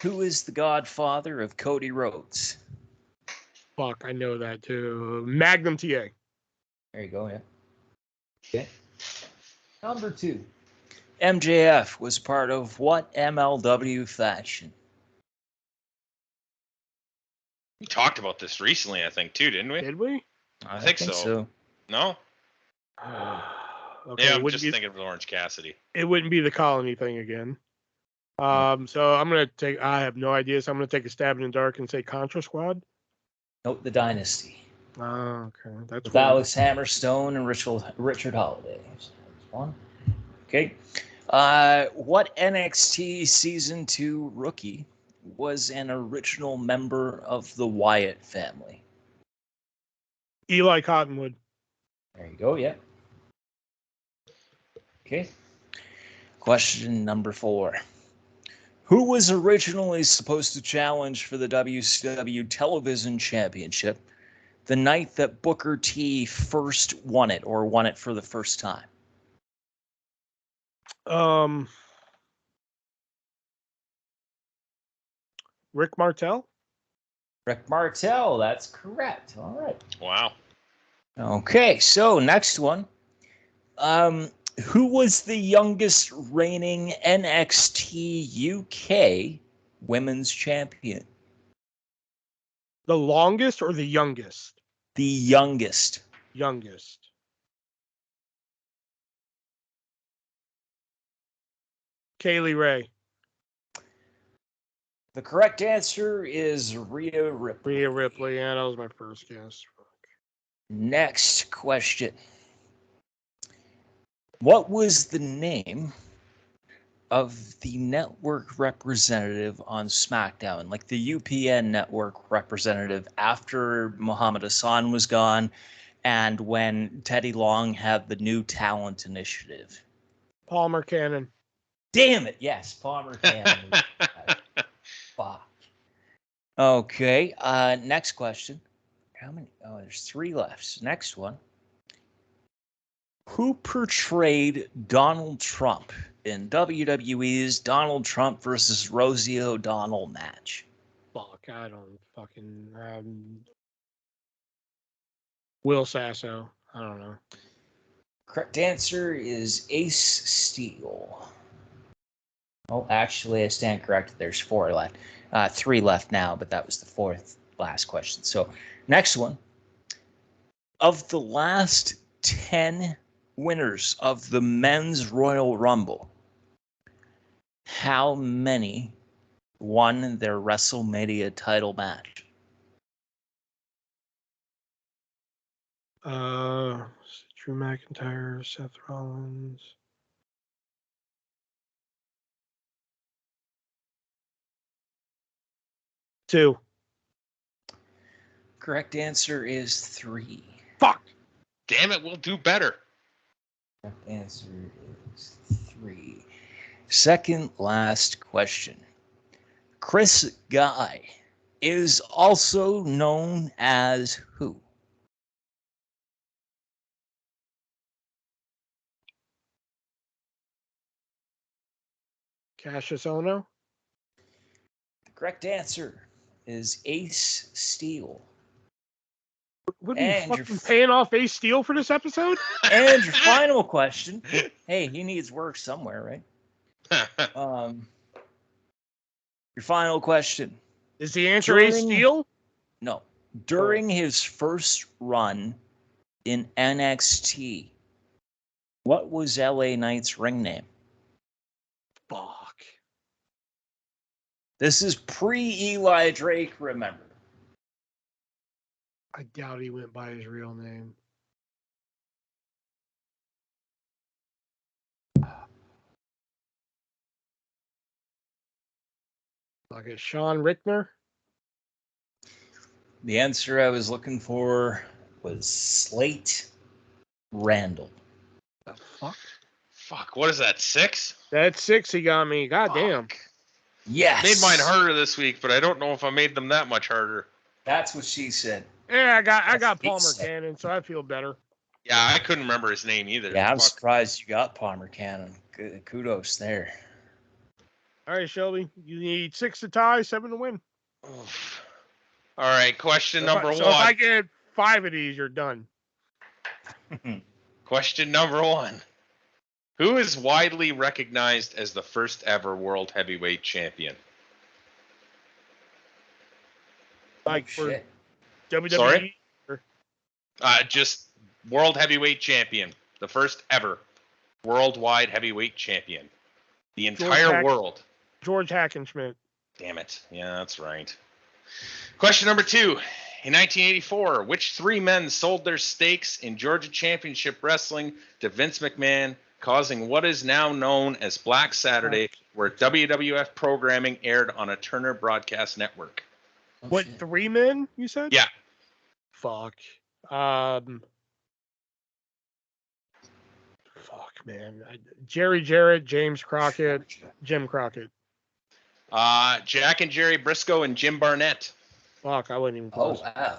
Who is the godfather of Cody Rhodes? Fuck, I know that too. Magnum TA. There you go, yeah. Okay. Number 2. MJF was part of what MLW faction? We talked about this recently, I think, too, didn't we? Did we? I think so. No? Okay, yeah, I'm just thinking of Orange Cassidy. It wouldn't be the colony thing again. So I'm going to take, I have no idea, so I'm going to take a stab in the dark and say Contra Squad. Nope, the Dynasty. Oh, okay. That's with Alex Hammerstone and Richard Holiday. One. Okay. What NXT Season 2 rookie was an original member of the Wyatt family? Eli Cottonwood. There you go, yeah. Okay. Question number 4. Who was originally supposed to challenge for the WCW Television Championship the night that Booker T first won it, or won it for the first time? Rick Martel? Rick Martel, that's correct. All right. Wow. Okay, so next one. Who was the youngest reigning NXT UK women's champion? The longest or the youngest? The youngest. Youngest. Kaylee Ray. The correct answer is Rhea Ripley. Rhea Ripley, yeah, that was my first guess. Next question. What was the name of the network representative on SmackDown, like the UPN network representative after Muhammad Hassan was gone and when Teddy Long had the new talent initiative? Palmer Cannon. Damn it, yes, Palmer Cannon. Fuck. Okay, next question. How many? Oh, there's 3 left. Next one. Who portrayed Donald Trump in WWE's Donald Trump versus Rosie O'Donnell match? Fuck, I don't fucking... Will Sasso. I don't know. Correct answer is Ace Steel. Oh, actually, I stand corrected. There's 4 left. 3 left now, but that was the 4th last question. So, next one. Of the last 10 winners of the Men's Royal Rumble, how many won their WrestleMania title match? Drew McIntyre, Seth Rollins. Two. Correct answer is 3. Fuck. Damn it, we'll do better. Correct answer is 3. Second last question. Chris Guy is also known as who? Cassius Ohno. The correct answer is Ace Steel. What are you fucking paying off Ace Steel for this episode? And your final question. Hey, he needs work somewhere, right? Your final question. Is the answer Ace Steel? No. During his first run in NXT, what was LA Knight's ring name? Fuck. This is pre-Eli Drake, remember. I doubt he went by his real name. Like a Sean Rickner? The answer I was looking for was Slate Randall. The fuck? Fuck, what is that, 6? That's 6 he got me. God damn. Yes. Made mine harder this week, but I don't know if I made them that much harder. That's what she said. Yeah, I got Palmer Cannon, so I feel better. Yeah, I couldn't remember his name either. Yeah, I'm surprised you got Palmer Cannon. Good, kudos there. All right, Shelby, you need 6 to tie, 7 to win. Oof. All right, question number 1. So if I get 5 of these, you're done. Question number 1. Who is widely recognized as the first ever World Heavyweight Champion? Like for shit. WWE? Sorry? Just World Heavyweight Champion. The first ever worldwide heavyweight champion. The entire world. George Hackenschmidt. Damn it. Yeah, that's right. Question number 2. In 1984, which 3 men sold their stakes in Georgia Championship Wrestling to Vince McMahon, causing what is now known as Black Saturday, where WWF programming aired on a Turner broadcast network? What, shit. 3 men, you said? Yeah. Fuck, man. Jerry Jarrett, James Crockett, Jim Crockett. Jack and Jerry Briscoe and Jim Barnett. Fuck, I wouldn't even close. Oh,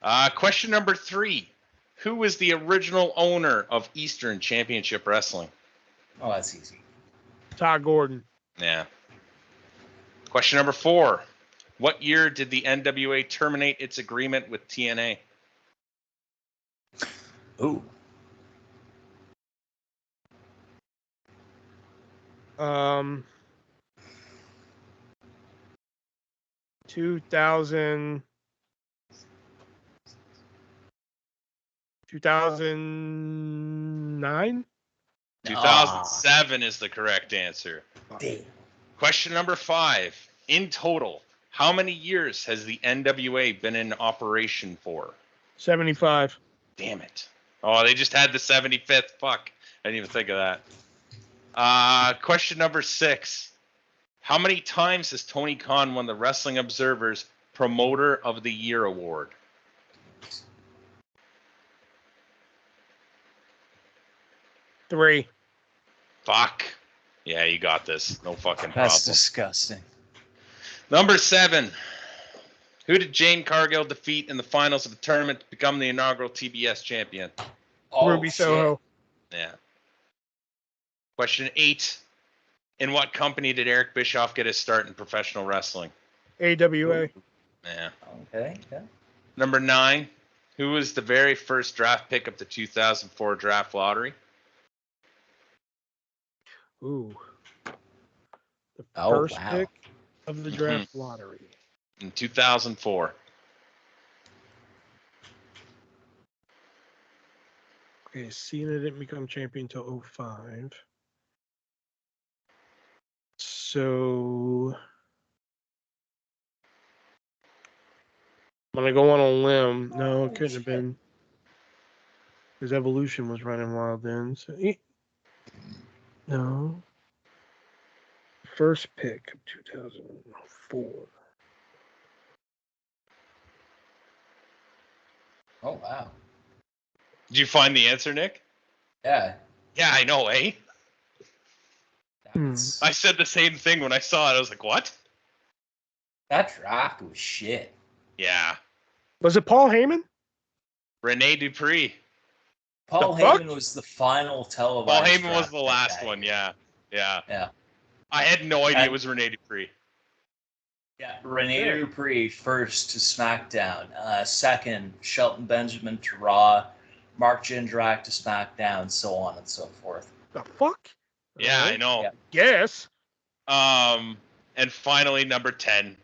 wow. Question number 3. Who was the original owner of Eastern Championship Wrestling? Oh, that's easy. Todd Gordon. Yeah. Question number 4. What year did the NWA terminate its agreement with TNA? Ooh. 2009? 2007 is the correct answer. Damn. Question number 5. In total, how many years has the NWA been in operation for? 75. Damn it. Oh, they just had the 75th. Fuck. I didn't even think of that. Question number 6. How many times has Tony Khan won the Wrestling Observer's Promoter of the Year award? 3. Fuck. Yeah, you got this. No fucking problem. That's disgusting. Number 7. Who did Jane Cargill defeat in the finals of the tournament to become the inaugural TBS champion? Oh, Ruby Soho. Yeah. Question 8. In what company did Eric Bischoff get his start in professional wrestling? AWA. Yeah. Okay. Yeah. Number 9. Who was the very first draft pick of the 2004 draft lottery? Ooh. The Oh, first wow. pick of the draft lottery. In 2004. Okay, Cena didn't become champion until 05. So I'm gonna go on a limb. No, it couldn't have been. Because Evolution was running wild then. So no. First pick of 2004. Oh, wow. Did you find the answer, Nick? Yeah. Yeah, I know, eh? That's, I said the same thing when I saw it. I was like, what? that draft was shit. Yeah. Was it Paul Heyman? Rene Dupree. Paul The fuck? Heyman was the final televised. Paul Heyman was draft the pick last that one, year. yeah. Yeah. I had no idea And- it was Rene Dupree. Yeah. Rene Dupree first to SmackDown. Second, Shelton Benjamin to Raw. Mark Jindrak to SmackDown, so on and so forth. The fuck? Yeah, I know. Yeah. Yes. And finally, number 10.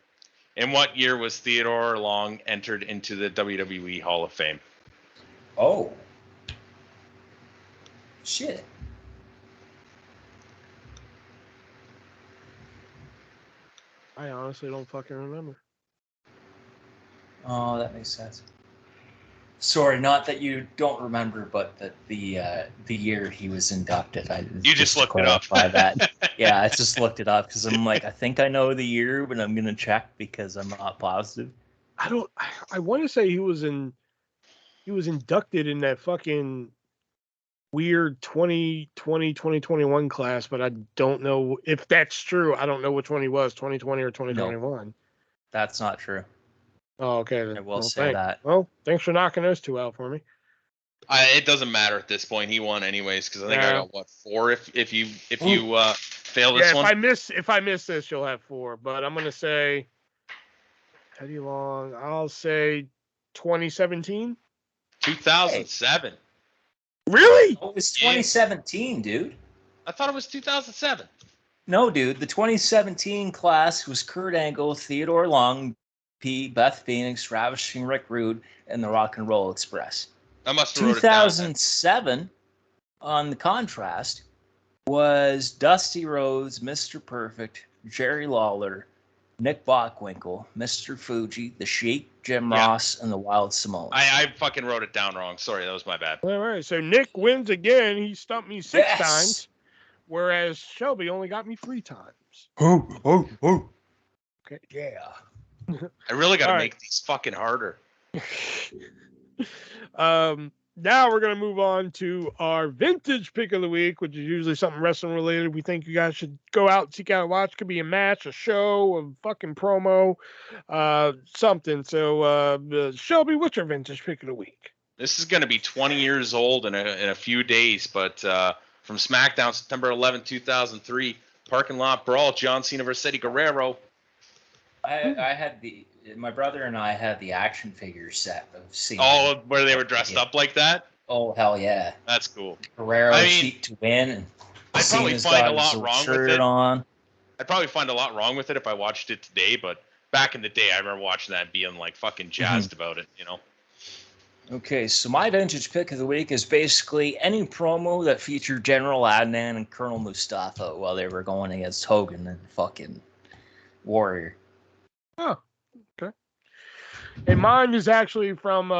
In what year was Theodore Long entered into the WWE Hall of Fame? Oh. Shit. I honestly don't fucking remember. Oh, that makes sense. Sorry, not that you don't remember, but that the year he was inducted. You just looked it up. That. Yeah, I just looked it up because I'm like, I think I know the year, but I'm gonna check because I'm not positive. I want to say he was inducted in that fucking weird 2020-2021 class, but I don't know if that's true. I don't know which one he was, 2020 or 2021. No, that's not true. Oh, okay. Then. I will say that. Well, thanks for knocking those 2 out for me. It doesn't matter at this point. He won anyways because I think I got 4 if you fail this one. If I miss this, you'll have 4. But I'm gonna say Teddy Long. I'll say 2017. 2007. Really? Oh, it was 2017, dude. I thought it was 2007. No, dude. The 2017 class was Kurt Angle, Theodore Long, P, Beth Phoenix, Ravishing Rick Rude, and the Rock and Roll Express. I must have wrote it down. 2007, on the contrast, was Dusty Rhodes, Mr. Perfect, Jerry Lawler, Nick Bockwinkel, Mr. Fuji, The Sheik, Jim Ross, and the Wild Samoans. I fucking wrote it down wrong. Sorry, that was my bad. All right, so Nick wins again. He stumped me 6 times, whereas Shelby only got me 3 times. Okay, yeah. I really got to make these fucking harder. Now we're going to move on to our vintage pick of the week, which is usually something wrestling related. We think you guys should go out and seek out and watch. Could be a match, a show, a fucking promo, something. So, Shelby, what's your vintage pick of the week? This is going to be 20 years old in a few days, but from SmackDown, September 11, 2003, Parking Lot Brawl, John Cena versus Eddie Guerrero. I had my brother and I had the action figure set of Cena. Oh, where they were dressed up like that? Oh, hell yeah. That's cool. Guerrero cheat to win. And I'd probably find a lot wrong with it. I'd probably find a lot wrong with it if I watched it today, but back in the day, I remember watching that and being like fucking jazzed about it, you know? Okay, so my vintage pick of the week is basically any promo that featured General Adnan and Colonel Mustafa while they were going against Hogan and fucking Warrior. Oh, okay. And mine is actually from,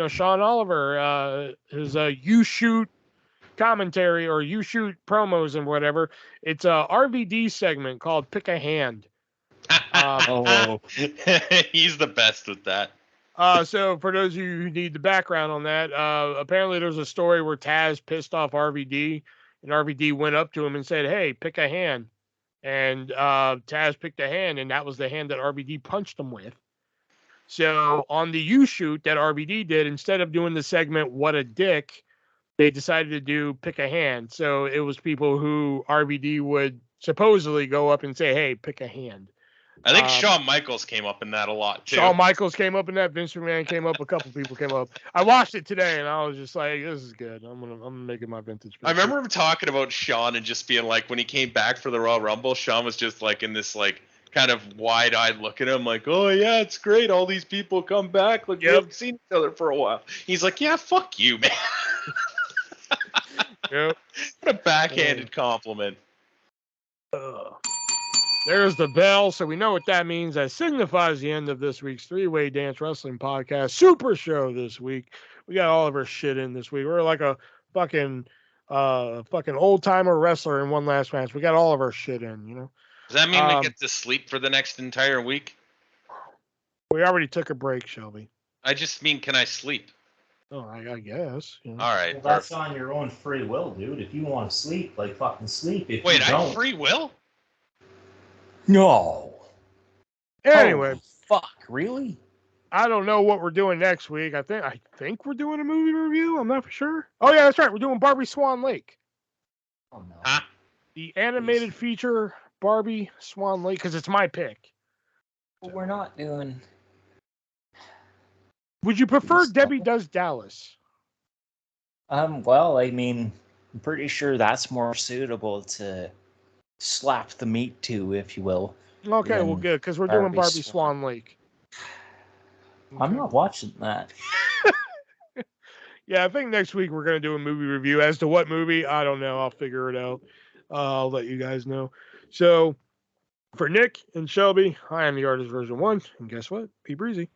Sean Oliver, his You Shoot commentary or You Shoot promos and whatever. It's a RVD segment called Pick a Hand. He's the best with that. So for those of you who need the background on that, apparently there's a story where Taz pissed off RVD, and RVD went up to him and said, "Hey, pick a hand." And Taz picked a hand, and that was the hand that RVD punched him with. So on the You Shoot that RVD did, instead of doing the segment "What a Dick," they decided to do "Pick a Hand." So it was people who RVD would supposedly go up and say, "Hey, pick a hand." I think Shawn Michaels came up in that a lot, too. Shawn Michaels came up in that. Vince McMahon came up. A couple people came up. I watched it today, and I was just like, this is good. I'm making my vintage pick. I remember him talking about Shawn and just being like, when he came back for the Royal Rumble, Shawn was just like in this like kind of wide-eyed look at him like, oh, yeah, it's great. All these people come back. Like, we haven't seen each other for a while. He's like, yeah, fuck you, man. Yep. What a backhanded compliment. There's the bell, so we know what that means. That signifies the end of this week's Three-Way Dance Wrestling Podcast Super Show this week. We got all of our shit in this week. We're like a fucking old-timer wrestler in one last match. We got all of our shit in, you know? Does that mean we get to sleep for the next entire week? We already took a break, Shelby. I just mean, can I sleep? Oh, I guess. You know. All right. Well, that's on your own free will, dude. If you want to sleep, like fucking sleep. If Wait, you I don't, have free will? No. Anyway. Holy fuck, really? I don't know what we're doing next week. I think we're doing a movie review. I'm not for sure. Oh, yeah, that's right. We're doing Barbie Swan Lake. Oh, no. Huh? The animated feature Barbie Swan Lake, because it's my pick. But we're not doing... Would you prefer Debbie Does Dallas? Well, I mean, I'm pretty sure that's more suitable to slap the meat to, if you will. Okay, well, good, because we're doing Barbie Swan Lake. Okay. I'm not watching that. Yeah, I think next week we're going to do a movie review. As to what movie, I don't know. I'll figure it out. I'll let you guys know. So, for Nick and Shelby, I am the Artist Version 1, and guess what? Be breezy.